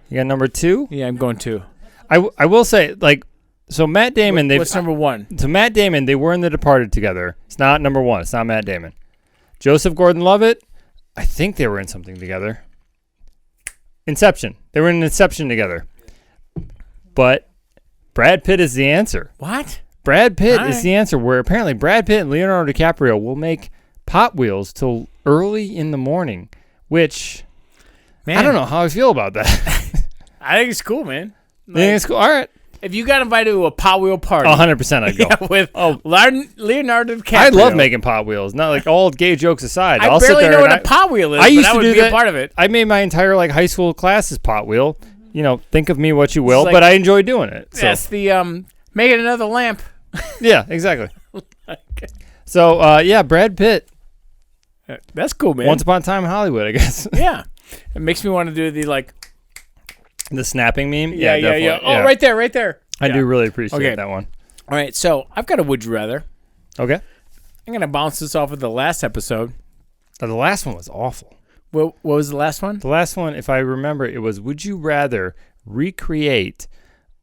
You got number 2. Yeah, I'm going 2. I will say, like, so Matt Damon. What's number 1? So Matt Damon, they were in The Departed together. It's not number 1. It's not Matt Damon. Joseph Gordon-Levitt, I think they were in something together. Inception. They were in Inception together. But Brad Pitt is the answer. What? Brad Pitt is the answer, where apparently Brad Pitt and Leonardo DiCaprio will make pot wheels till early in the morning, which, man, I don't know how I feel about that. I think it's cool, man. You think it's cool? All right. If you got invited to a pot wheel party, 100% I'd go. With Leonardo DiCaprio. I love making pot wheels. Not like all gay jokes aside. I I'll barely sit there know what a pot wheel is, but I would be a part of it. I made my entire like high school classes pot wheel. You know, think of me what you will, like, but I enjoy doing it. So. That's the make it another lamp. Yeah, exactly. So yeah, Brad Pitt. That's cool, man. Once Upon a Time in Hollywood, I guess. Yeah, it makes me want to do the snapping meme. Yeah. Oh, right there. I do really appreciate that one. All right, so I've got a would you rather. Okay. I'm gonna bounce this off of the last episode. The last one was awful. What was the last one? The last one, if I remember, it was, would you rather recreate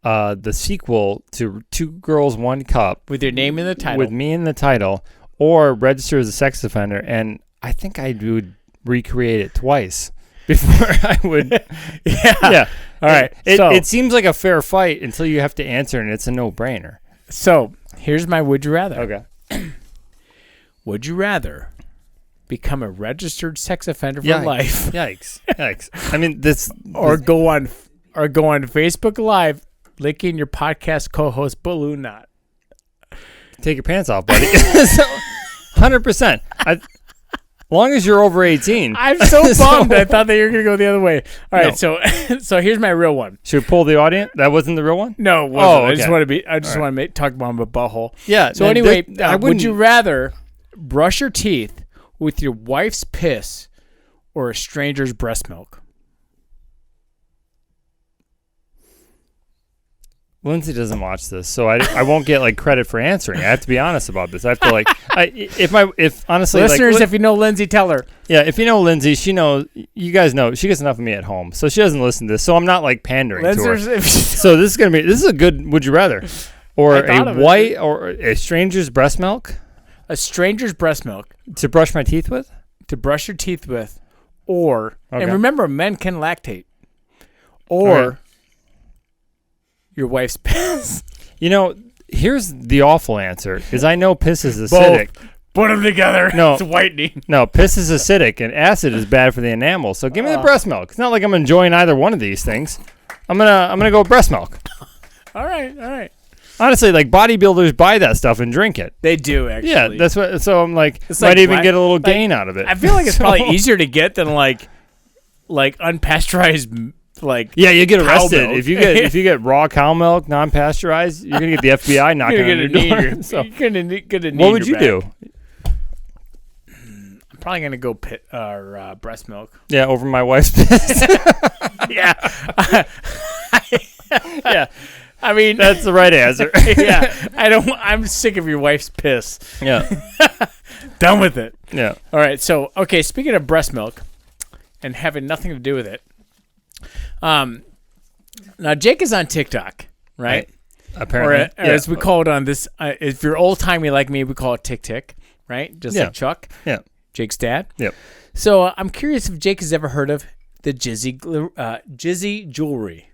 the sequel to Two Girls, One Cup with your name in the title, with me in the title, or register as a sex offender? And I think I would recreate it twice before I would. Yeah. All right. It seems like a fair fight until you have to answer, and it's a no-brainer. So here's my would you rather. Okay. Would you rather become a registered sex offender for life? Yikes! I mean, this or go on Facebook Live, licking your podcast co-host balloon knot. Take your pants off, buddy. 100%. As long as you're over 18. I'm so bummed. I thought that you were going to go the other way. All right, so here's my real one. Should we pull the audience? That wasn't the real one? No, it wasn't. Okay. I just want to talk about my butthole. Yeah. So anyway, would you rather brush your teeth with your wife's piss or a stranger's breast milk? Lindsay doesn't watch this, so I won't get like credit for answering. I have to be honest about this. I have to like, if honestly, listeners, if you know Lindsay, tell her. Yeah, if you know Lindsay, she knows. You guys know she gets enough of me at home, so she doesn't listen to this. So I'm not like pandering to her. So this is a good. Would you rather, or a white or a stranger's breast milk? A stranger's breast milk to brush my teeth with. To brush your teeth with, or and remember, men can lactate, or. Your wife's piss. You know, here's the awful answer, is I know piss is acidic. Both. Put them together. No. It's whitening. No, piss is acidic, and acid is bad for the enamel. So give me the breast milk. It's not like I'm enjoying either one of these things. I'm gonna go with breast milk. All right. Honestly, like bodybuilders buy that stuff and drink it. They do, actually. Yeah, that's what. So I'm like, it's might even get a little gain out of it. I feel like it's probably easier to get than like unpasteurized. Like you get arrested if you get raw cow milk, non-pasteurized. You're gonna get the FBI knocking on your door. So you're gonna need what would you do? I'm probably gonna go breast milk. Yeah, over my wife's piss. Yeah. Yeah. I mean, that's the right answer. Yeah. I'm sick of your wife's piss. Yeah. Done with it. Yeah. All right. So, okay. Speaking of breast milk and having nothing to do with it. Now Jake is on TikTok, right? Apparently. Or as we call it on this, if you're old timey like me, we call it Tick Tick, right? Just like Chuck. Yeah. Jake's dad. Yep. So I'm curious if Jake has ever heard of the Jizzy jewelry.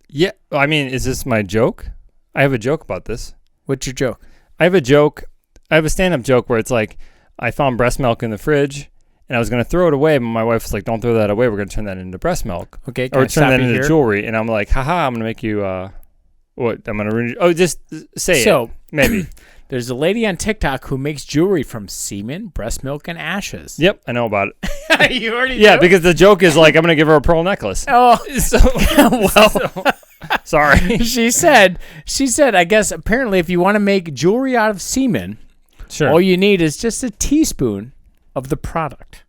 Yeah. I mean, is this my joke? I have a joke about this. What's your joke? I have a joke. I have a stand-up joke where it's like, I found breast milk in the fridge, and I was going to throw it away, but my wife was like, don't throw that away. We're going to turn that into breast milk. Okay. Or turn that into jewelry. And I'm like, haha, I'm going to make you, what? I'm going to, just say it. Maybe. There's a lady on TikTok who makes jewelry from semen, breast milk, and ashes. Yep, I know about it. You already Yeah, know? because the joke is like, I'm going to give her a pearl necklace. Oh, Sorry. she said, I guess apparently if you want to make jewelry out of semen, Sure. all you need is just a teaspoon of the product.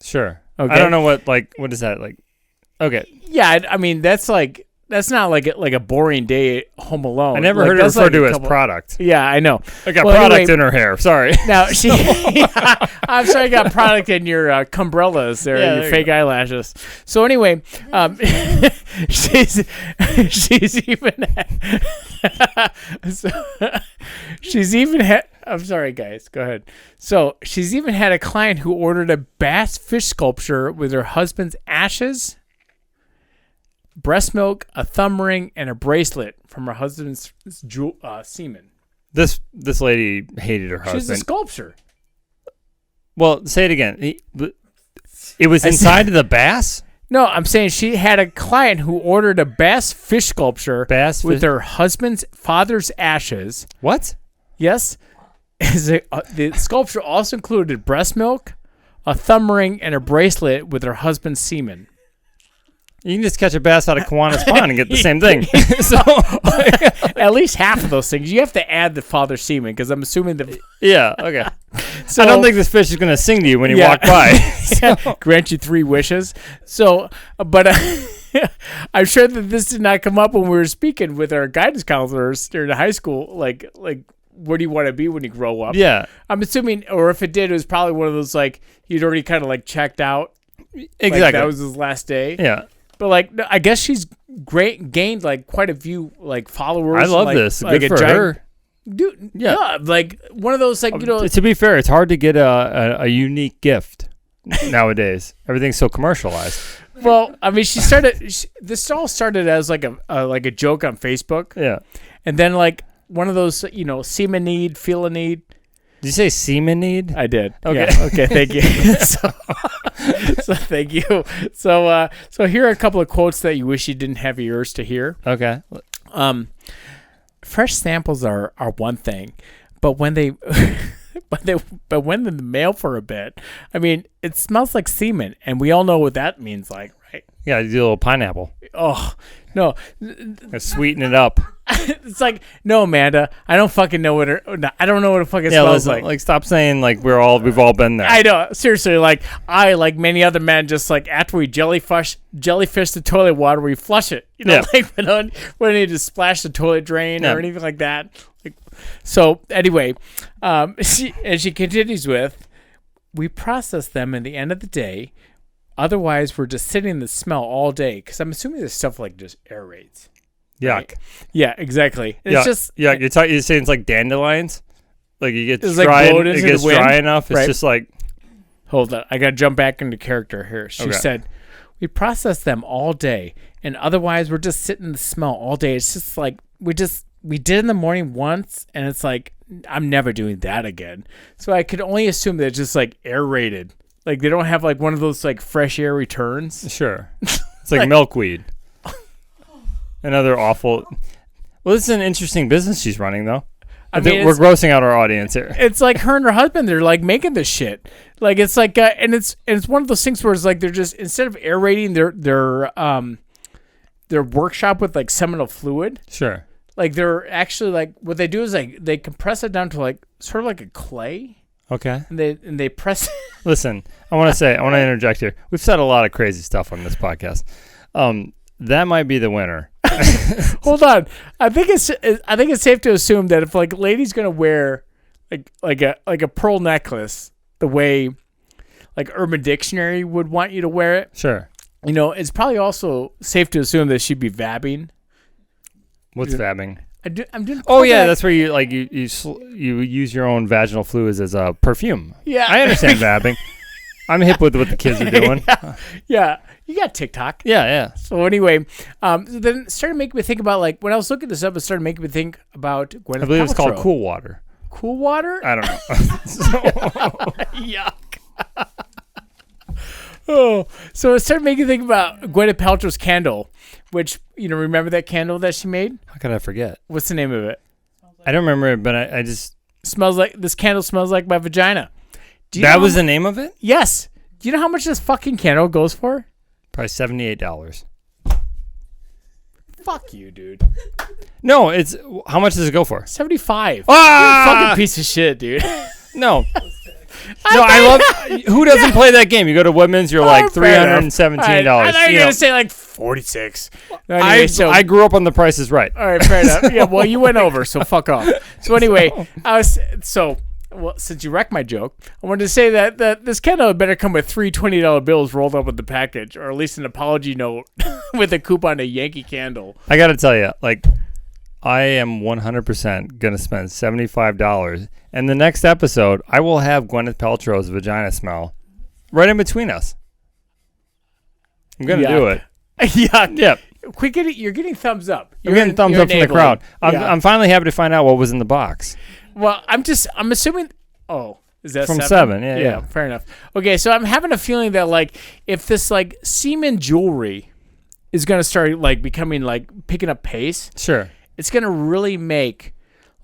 Sure. Okay. I don't know what is that like? Okay. Yeah, I mean that's not like a boring day Home Alone. I never heard it referred to as product. Yeah, I know. I got product in her hair. Sorry. Now I'm sorry, I got product in your cumbrellas there, your fake eyelashes. So anyway, she's even had. I'm sorry, guys. Go ahead. So she's even had a client who ordered a bass fish sculpture with her husband's ashes, breast milk, a thumb ring, and a bracelet from her husband's semen. This lady hated her husband. She's a sculptor. Well, say it again. It was inside of the bass? No, I'm saying she had a client who ordered a bass fish sculpture with her husband's father's ashes. What? Yes. The sculpture also included breast milk, a thumb ring, and a bracelet with her husband's semen. You can just catch a bass out of Kiwanis Pond and get the same thing. So at least half of those things. You have to add the father's semen because I'm assuming that. Yeah, okay. So, I don't think this fish is going to sing to you when you walk by. Grant you 3 wishes. So, but I'm sure that this did not come up when we were speaking with our guidance counselors during the high school. Like, what do you want to be when you grow up? Yeah. I'm assuming, or if it did, it was probably one of those, like, you'd already kind of, like, checked out. Exactly. Like that was his last day. Yeah. But, like, I guess she's gained, like, quite a few, like, followers. I love this. Good for her. Dude, yeah. Like, one of those, like, you know. To be fair, it's hard to get a unique gift nowadays. Everything's so commercialized. Well, I mean, this all started as, like, a joke on Facebook. Yeah. And then, like, one of those, you know, semen need, feel a need. Did you say semen need? I did. Okay. Yeah. Okay. Thank you. so thank you. So here are a couple of quotes that you wish you didn't have yours to hear. Okay. Fresh samples are one thing, but when they when in the mail for a bit, I mean, it smells like semen, and we all know what that means, like, right? Yeah, you do a little pineapple. Oh no, Sweeten it up. It's like, no, Amanda, I don't fucking know I don't know what it fucking smells like. Like, stop saying like we've all been there. I know, seriously. Like many other men, just like after we jellyfish the toilet water, we flush it. You know, like we don't need to splash the toilet drain or anything like that. Like, so anyway, she continues with, we process them in the end of the day. Otherwise, we're just sitting in the smell all day. Because I'm assuming this stuff like just aerates. Yuck. Right? Yeah, exactly. It's just you're saying it's like dandelions. Like it gets it's dry enough. It's just like. Hold on, I gotta jump back into character here. She said, "We process them all day, and otherwise we're just sitting in the smell all day. It's just like we did in the morning once, and it's like I'm never doing that again. So I could only assume that it's just like aerated. Like they don't have like one of those like fresh air returns. Sure, it's like milkweed." Another awful. Well, this is an interesting business she's running, though. I think we're grossing out our audience here. It's like her and her husband. They're like making this shit. Like it's like, and it's one of those things where it's like they're just, instead of aerating their workshop with like seminal fluid. Sure. Like they're actually like, what they do is like they compress it down to like sort of like a clay. Okay. And they press. Listen, I want to interject here. We've said a lot of crazy stuff on this podcast. That might be the winner. Hold on. I think it's safe to assume that if like a lady's gonna wear like a pearl necklace the way like Urban Dictionary would want you to wear it, sure. You know, it's probably also safe to assume that she'd be vabbing. What's vabbing? I'm doing. Oh yeah, that's where you like you use your own vaginal fluids as a perfume. Yeah, I understand vabbing. I'm hip with what the kids are doing. Yeah. You got TikTok. Yeah. So anyway, then it started making me think about like when I was looking this up, it started making me think about Gwyneth I believe it's called Paltrow. Cool Water. Cool water? I don't know. Yuck. Oh, so it started making me think about Gwyneth Paltrow's candle, which, remember that candle that she made? How could I forget? What's the name of it? I don't remember it, but I just... This candle smells like my vagina. That was the name of it? Yes. Do you know how much this fucking candle goes for? Probably $78. Fuck you, dude. No, it's... How much does it go for? $75. Ah! You're a fucking piece of shit, dude. No. I love... Who doesn't play that game? You go to Woodman's, you're like $317. I thought you were going to say like 46. Anyway, I grew up on The Price is Right. All right, fair enough. Yeah, well, you went over, so fuck off. So anyway, since you wrecked my joke, I wanted to say that this candle had better come with three $20 bills rolled up with the package, or at least an apology note with a coupon to Yankee Candle. I got to tell you, like, I am 100% going to spend $75. And the next episode, I will have Gwyneth Paltrow's vagina smell right in between us. I'm going to do it. Yuck. Yep. You're getting thumbs up. You're getting thumbs up from the crowd. Yeah. I'm finally happy to find out what was in the box. Well, I'm assuming. Oh, is that from 7? 7? Yeah. Fair enough. Okay, so I'm having a feeling that like if this like semen jewelry is gonna start like becoming like picking up pace, sure, it's gonna really make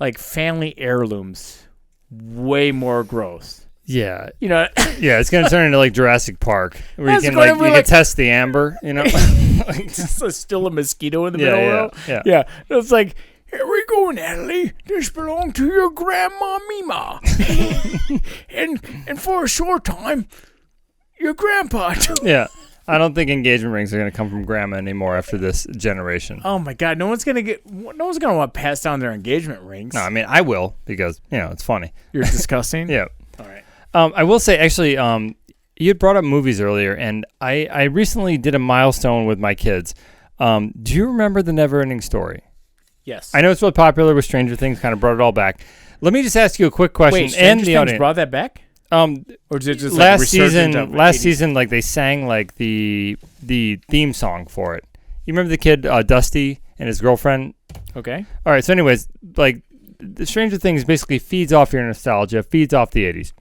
like family heirlooms way more gross. Yeah. Yeah, it's gonna turn into like Jurassic Park, where you can test the amber. Just still a mosquito in the middle. Yeah. It's like, here we go, Natalie. This belonged to your grandma Mima, and for a short time, your grandpa. Yeah. I don't think engagement rings are going to come from grandma anymore after this generation. Oh my God! No one's gonna want to pass down their engagement rings. No, I mean I will because it's funny. You're disgusting. Yeah. All right. I will say actually, you had brought up movies earlier, and I recently did a milestone with my kids. Do you remember The Never-Ending Story? Yes. I know it's really popular with Stranger Things. Kind of brought it all back. Let me just ask you a quick question. Wait, Stranger Things brought that back? Or is it just last like season? Last season, like they sang like the theme song for it. You remember the kid Dusty and his girlfriend? Okay. All right. So, anyways, like the Stranger Things basically feeds off your nostalgia, feeds off the '80s.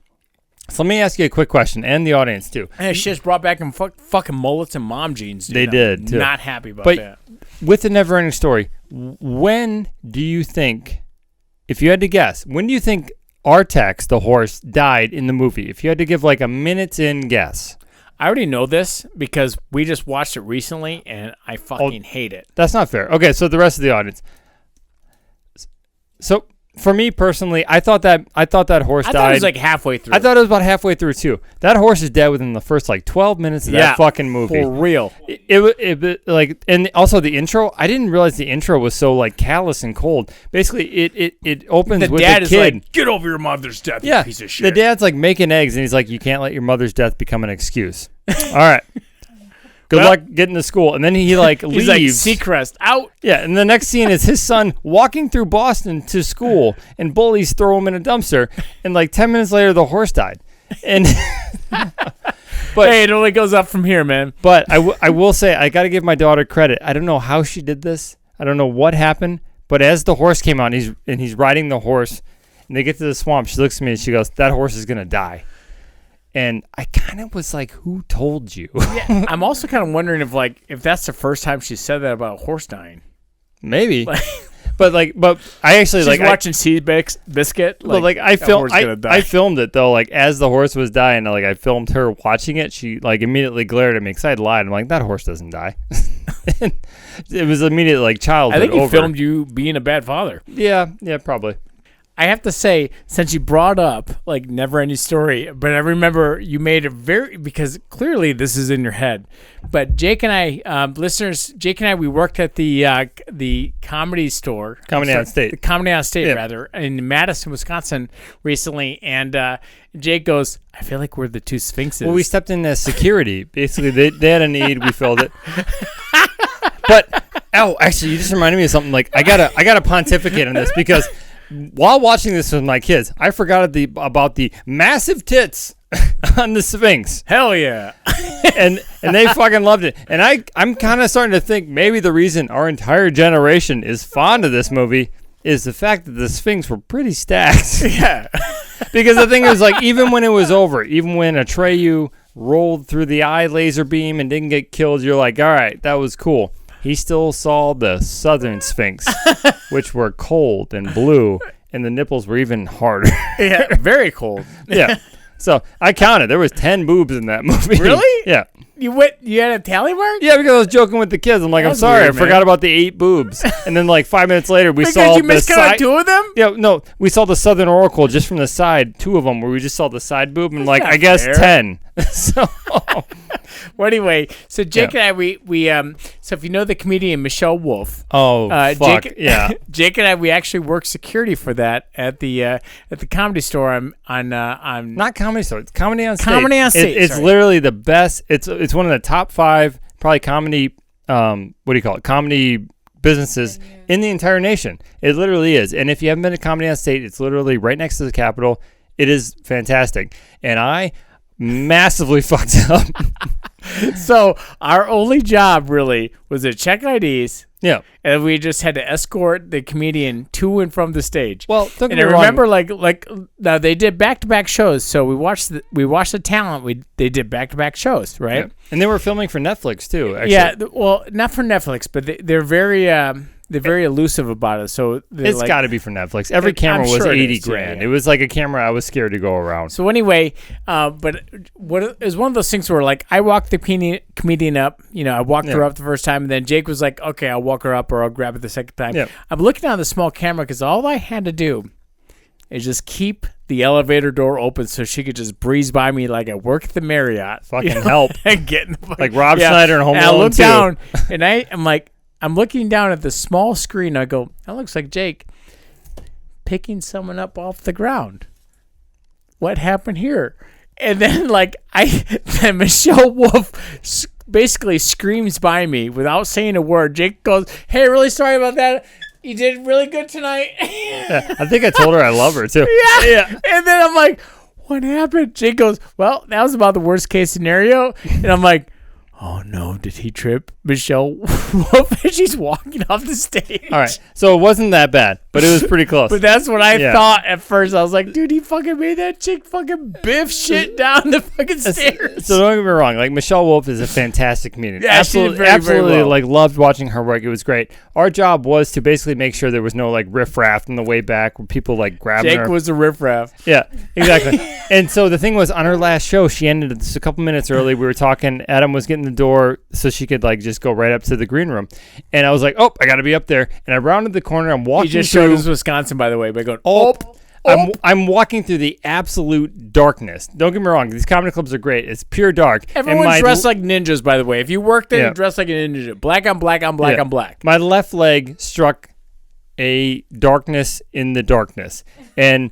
So let me ask you a quick question, and the audience too. And she just brought back fucking mullets and mom jeans. Dude. They did too. Not happy about that. With The Never-Ending Story, when do you think, if you had to guess, when do you think Artax, the horse, died in the movie? If you had to give like a minutes in guess. I already know this because we just watched it recently and I fucking hate it. That's not fair. Okay, so the rest of the audience. So for me personally, I thought that horse died. I thought it was like halfway through. I thought it was about halfway through too. That horse is dead within the first like 12 minutes of that fucking movie. For real. It like, and also the intro. I didn't realize the intro was so like callous and cold. Basically, it opens with the dad kid. Is like, get over your mother's death, you piece of shit. The dad's like making eggs, and he's like, you can't let your mother's death become an excuse. All right. Good luck getting to school. And then he like leaves. He's like, Seacrest, out. Yeah, and the next scene is his son walking through Boston to school, and bullies throw him in a dumpster. And like 10 minutes later, the horse died. And but hey, it only goes up from here, man. But I will say, I got to give my daughter credit. I don't know how she did this. I don't know what happened. But as the horse came out, and he's riding the horse, and they get to the swamp, she looks at me and she goes, "That horse is gonna die." And I kind of was like, who told you? Yeah, I'm also kind of wondering if that's the first time she said that about a horse dying. Maybe. But I actually she's watching Seabiscuit. But I filmed it though. Like as the horse was dying, like I filmed her watching it. She like immediately glared at me because I had lied. I'm like, that horse doesn't die. It was immediately like childhood. I think he filmed you being a bad father. Yeah, probably. I have to say, since you brought up like Never-Ending Story, but I remember you made it because clearly this is in your head. But Jake and I, listeners, Jake and I, we worked at the comedy store, Comedy on State, the Comedy on State rather, in Madison, Wisconsin, recently. And Jake goes, "I feel like we're the two sphinxes." Well, we stepped in as security. Basically, they had a need, we filled it. But actually, you just reminded me of something. Like I gotta pontificate on this because while watching this with my kids, I forgot about the massive tits on the Sphinx. Hell yeah. and they fucking loved it. And I'm kind of starting to think maybe the reason our entire generation is fond of this movie is the fact that the Sphinx were pretty stacked. Yeah. Because the thing is, like, even when it was over, even when Atreyu rolled through the eye laser beam and didn't get killed, you're like, all right, that was cool. He still saw the southern Sphinx, which were cold and blue, and the nipples were even harder. Yeah, very cold. Yeah. So I counted. There was 10 boobs in that movie. Really? Yeah. You had a tally mark? Yeah, because I was joking with the kids. I'm like, I'm sorry, weird, I forgot about the 8 boobs. And then like 5 minutes later, we Because saw you the miscounted side. 2 of them? Yeah, no, we saw the Southern Oracle just from the side, 2 of them, where we just saw the side boob, and like, not I guess fair. 10. So, Well, anyway, so Jake and I, we so if you know the comedian Michelle Wolf, fuck, yeah. Jake and I, we actually work security for that at the comedy store on Not Comedy Store, it's Comedy on State. Comedy on State, It's sorry. literally the best. It's one of the top 5, probably comedy, comedy businesses in the entire nation. It literally is. And if you haven't been to Comedy on State, it's literally right next to the Capitol. It is fantastic. And I massively fucked up. So our only job really was to check IDs. Yeah. And we just had to escort the comedian to and from the stage. Well, don't get and I me wrong. remember like now they did back-to-back shows. So we watched the talent. They did back-to-back shows, right? Yeah. And they were filming for Netflix too, actually. Yeah, well, not for Netflix, but they're very elusive about it. So It's got to be for Netflix. Every camera I'm was sure it 80 is, yeah, grand. yeah. It was like a camera I was scared to go around. So anyway, but what it was one of those things where like I walked the comedian up, I walked her up the first time, and then Jake was like, okay, I'll walk her up or I'll grab it the second time. Yeah. I'm looking on the small camera because all I had to do is just keep the elevator door open so she could just breeze by me like I work at the Marriott. Fucking help. And get in the fucking, Like Rob Schneider in Home and I Alone look 2. down and I'm like, I'm looking down at the small screen. I go, that looks like Jake picking someone up off the ground. What happened here? And then then Michelle Wolf basically screams by me without saying a word. Jake goes, hey, really sorry about that. You did really good tonight. Yeah, I think I told her I love her too. Yeah. And then I'm like, what happened? Jake goes, well, that was about the worst case scenario. And I'm like, oh no, did he trip Michelle Wolf as she's walking off the stage? All right, so it wasn't that bad, but it was pretty close. But that's what I thought at first. I was like, dude, he fucking made that chick fucking biff shit down the fucking stairs. So don't get me wrong, like Michelle Wolf is a fantastic comedian. Yeah, she did very, absolutely, very well. like loved watching her work. It was great. Our job was to basically make sure there was no like riffraff on the way back where people like grabbing Jake her. was a riffraff. Yeah, exactly. And so the thing was, on her last show, she ended just a couple minutes early. We were talking. Adam was getting the door so she could like just go right up to the green room. And I was like, oh, I got to be up there. And I rounded the corner. I'm walking He just through. showed us Wisconsin, by the way, by going, I'm walking through the absolute darkness. Don't get me wrong. These comedy clubs are great. It's pure dark. Everyone's dressed like ninjas, by the way. If you work there, Yeah. you're dressed like a ninja. Black on black on black Yeah. on black. My left leg struck a darkness in the darkness. And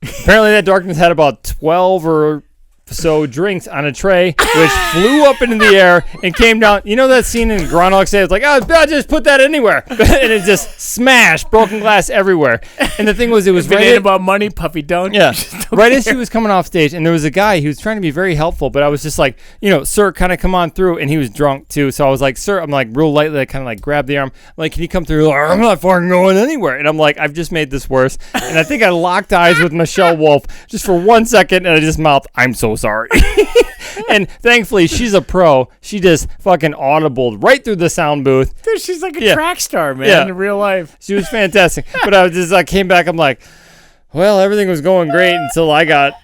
apparently that darkness had about 12 or so drinks on a tray, which flew up into the air and came down. You know that scene in Groundhog Day? It's like, oh, I just put that anywhere. And it just smashed, broken glass everywhere. And the thing was, it was If it right ain't at- about money, puffy, don't. Yeah, Just right as she was coming off stage, and there was a guy who was trying to be very helpful, but I was just like, sir, kind of come on through, and he was drunk too, so I was like, sir, I'm like real lightly, I kind of like grabbed the arm, like, can you come through? Like, I'm not fucking going anywhere, and I'm like, I've just made this worse, and I think I locked eyes with Michelle Wolf just for 1 second, and I just mouthed, I'm so sorry. And thankfully, she's a pro. She just fucking audibled right through the sound booth. Dude, she's like a Yeah. track star, man, Yeah. in real life. She was fantastic. But I came back, I'm like, well, everything was going great until I got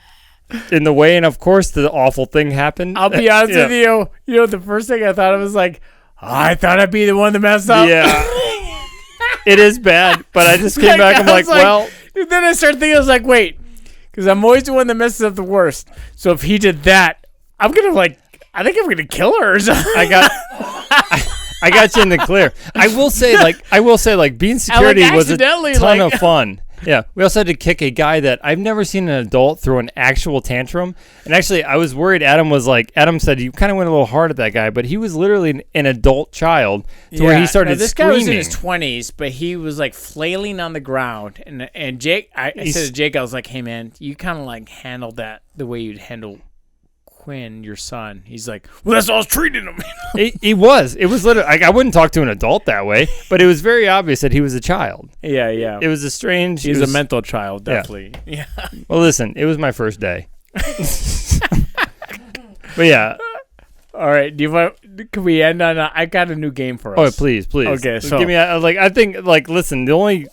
in the way, and of course the awful thing happened. I'll be honest Yeah. with you. The first thing I thought of was like, I thought I'd be the one that messed up. Yeah. It is bad, but I just came back, I'm I like, was well, Then I started thinking, I was like, wait, because I'm always the one that messes up the worst. So if he did that, I think I'm going to kill her or something. I got you in the clear. I will say, being security was a accidentally, ton of fun. Yeah, we also had to kick a guy that I've never seen an adult throw an actual tantrum. And actually, I was worried. Adam said you kind of went a little hard at that guy, but he was literally an adult child to where he started this screaming. guy was in his 20s, but he was like flailing on the ground. And Jake, I said to Jake, I was like, hey man, you kind of like handled that the way you'd handle Quinn, your son. He's like, well, that's how I was treating him. It was literally, I wouldn't talk to an adult that way, but it was very obvious that he was a child. Yeah. It was a strange. He's a mental child, definitely. Yeah. Well, listen, it was my first day. But yeah. All right. Can we end on? I got a new game for us. Oh, please. Okay, so give me I think listen, the only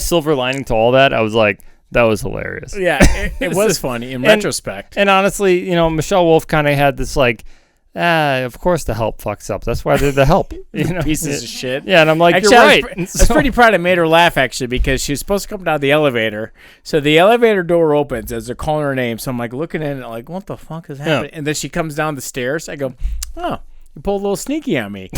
silver lining to all that, I was like, that was hilarious. Yeah, it was funny in retrospect. And honestly, Michelle Wolf kind of had this like, of course the help fucks up. That's why they're the help. Pieces of shit. Yeah, and I'm like, actually, you're right. I was pretty proud I made her laugh, actually, because she was supposed to come down the elevator. So the elevator door opens as they're calling her name. So I'm like looking at it like, what the fuck is happening? Yeah. And then she comes down the stairs. I go, oh, you pulled a little sneaky on me.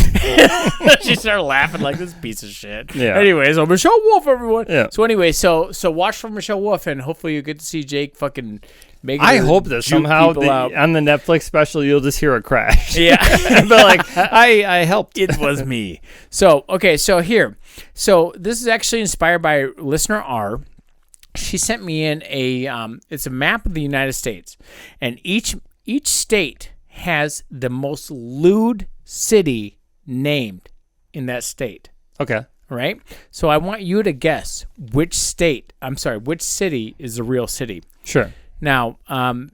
She started laughing like this piece of shit. Yeah. Anyway, so Michelle Wolf, everyone. Yeah. So anyway, so watch for Michelle Wolf, and hopefully you get to see Jake fucking make. I hope that somehow on the Netflix special you'll just hear a crash. Yeah. But like, I helped. It was me. So okay, so here, so this is actually inspired by listener R. She sent me in it's a map of the United States, and each state has the most lewd city named in that state. Okay. Right? So I want you to guess which city is the real city. Sure. Now, I'm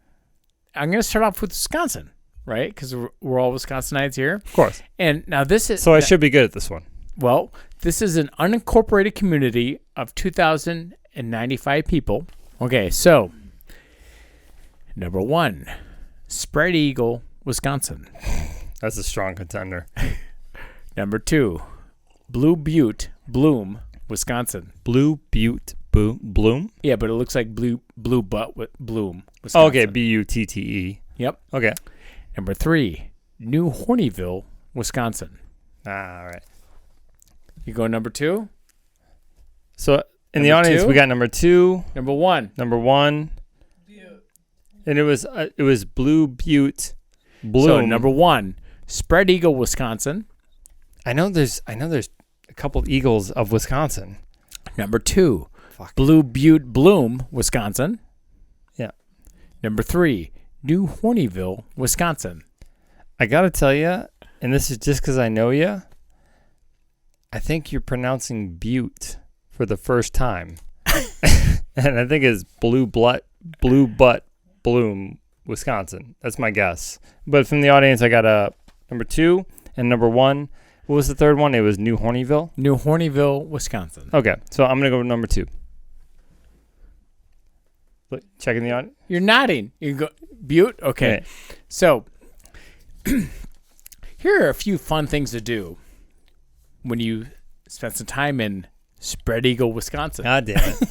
going to start off with Wisconsin, right? Because we're all Wisconsinites here. Of course. And now this is... So I should be good at this one. Well, this is an unincorporated community of 2,095 people. Okay, so number 1, Spread Eagle, Wisconsin. That's a strong contender. Number 2, Blue Butte, Bloom, Wisconsin. Blue Butte, Bloom? Yeah, but it looks like blue butt with Bloom, Oh, Wisconsin. okay, Butte. Yep. Okay. Number 3, New Hornyville, Wisconsin. All right. You go number 2? So in the Number audience, 2? we got number 2. Number 1. Number 1. And it was Blue Butte, Bloom. So number 1, Spread Eagle, Wisconsin. I know there's a couple Eagles of Wisconsin. Number 2, Blue Butte, Bloom, Wisconsin. Yeah. Number 3, New Hornyville, Wisconsin. I got to tell you, and this is just because I know you, I think you're pronouncing Butte for the first time. And I think it's Blue Butt, Bloom, Wisconsin. That's my guess. But from the audience, I got number 2 and number 1. What was the third one? It was New Hornyville? New Hornyville, Wisconsin. Okay, so I'm going to go with number 2. Look, checking the audience. You're nodding. You go Butte? Okay. Right. So here are a few fun things to do when you spend some time in Spread Eagle, Wisconsin. God damn it.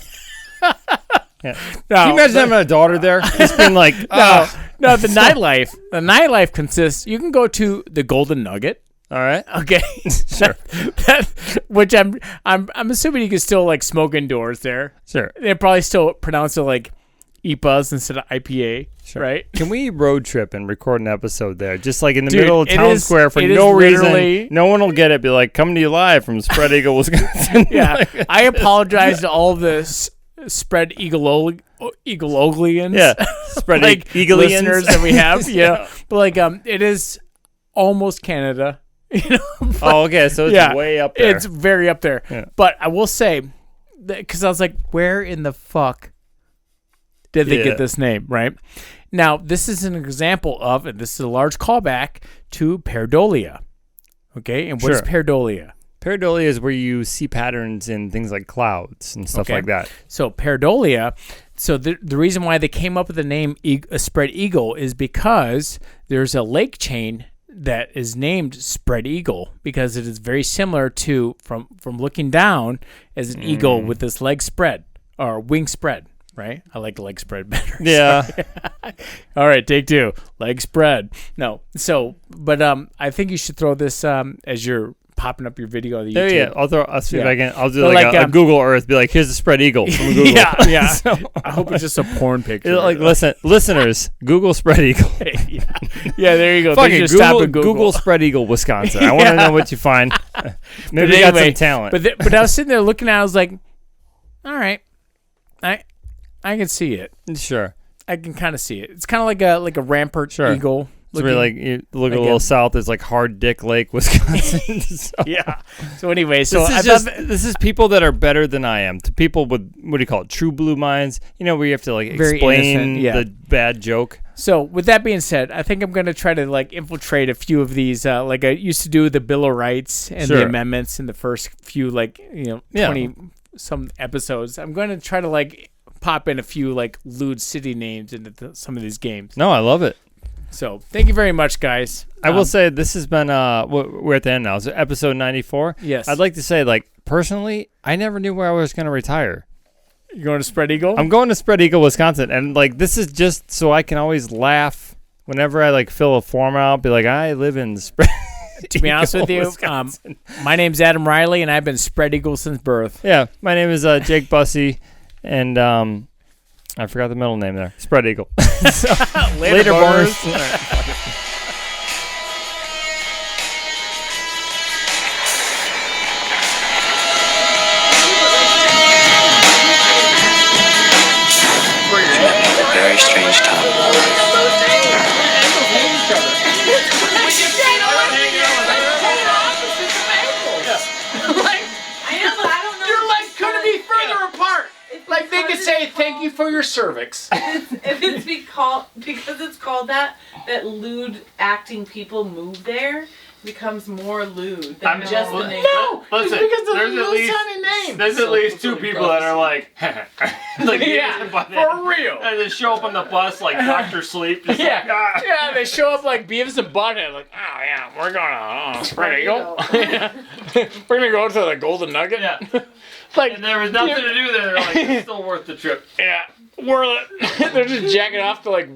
Yeah. No, Can you imagine having a daughter there? Just being like, no, the nightlife. The nightlife consists. You can go to the Golden Nugget. all right. Okay, Sure. Which I'm assuming you can still like smoke indoors there. Sure. They probably still pronounce it like IPAs instead of IPA, Sure. right? Can we road trip and record an episode there? Just like in the Dude, middle of it town is- square for it no is reason. literally- No one will get it. Be like, coming to you live from Spread Eagle, Wisconsin. Yeah, I apologize to all the Spread Eagle-Oglians. Yeah. Spread like Eagleians. listeners that we have. Yeah, but like it is almost Canada. You know. Oh, okay. So it's way up there. It's very up there. Yeah. But I will say, because I was like, where in the fuck did they get this name, right? Now, this is an example of, and this is a large callback to pareidolia. Okay? And what is pareidolia? Pareidolia is where you see patterns in things like clouds and stuff like that. So pareidolia, so the reason why they came up with the name Spread Eagle is because there's a lake chain that is named Spread Eagle because it is very similar to, from looking down, as an eagle with this leg spread or wing spread, right? I like leg spread better. Yeah. All right, take 2. Leg spread. No. So, but I think you should throw this as you're popping up your video on the YouTube. Yeah, I'll see if Yeah. I can. I'll do But like a Google Earth. Be like, here's the spread eagle from Google. Yeah. So, I hope it's just a porn picture. like, listeners, Google spread eagle. Yeah, there you go. Fuck They it, just stop Google, at Google. Google spread eagle, Wisconsin. I want to know what you find. Maybe you got some talent. But I was sitting there looking at it, I was like, all right, I can see it. Sure. I can kind of see it. It's kind of like a rampart eagle. It's really like you look a little south. There's like Hard Dick Lake, Wisconsin. So, yeah. So anyway, so this is people that are better than I am. To people with what do you call it? True blue minds. You know, where you have to like Very explain innocent, the bad joke. So with that being said, I think I'm gonna try to like infiltrate a few of these, like I used to do with the Bill of Rights and the amendments in the first few 20 some episodes. I'm going to try to like pop in a few like lewd city names into some of these games. No, I love it. So thank you very much, guys. I will say this has been we're at the end now. It's episode 94. Yes. I'd like to say, like, personally, I never knew where I was going to retire. You going to Spread Eagle? I'm going to Spread Eagle, Wisconsin, and like this is just so I can always laugh whenever I like fill a form out. Be like, I live in Spread. To be honest with you, my name's Adam Riley, and I've been Spread Eagle since birth. Yeah, my name is Jake Bussey, and I forgot the middle name there. Spread Eagle. Later, boners. Very strange time in my life. Your legs couldn't be further apart. Like they could say, "Thank you for your cervix." If it's because it's called that lewd acting people move there becomes more lewd than just the name. No, Listen, it's because there's at least name. there's at least two people that are like, like Yeah, for real. and they show up on the bus like Dr. Sleep. Just Yeah, like, ah. yeah, they show up like Beavis and Butthead, like, oh yeah, we're gonna Spread Eagle. We're gonna go to the Golden Nugget. Yeah. Like And there was nothing to do there. They're like, it's still worth the trip. Yeah, worth it. They're just jacking off to like.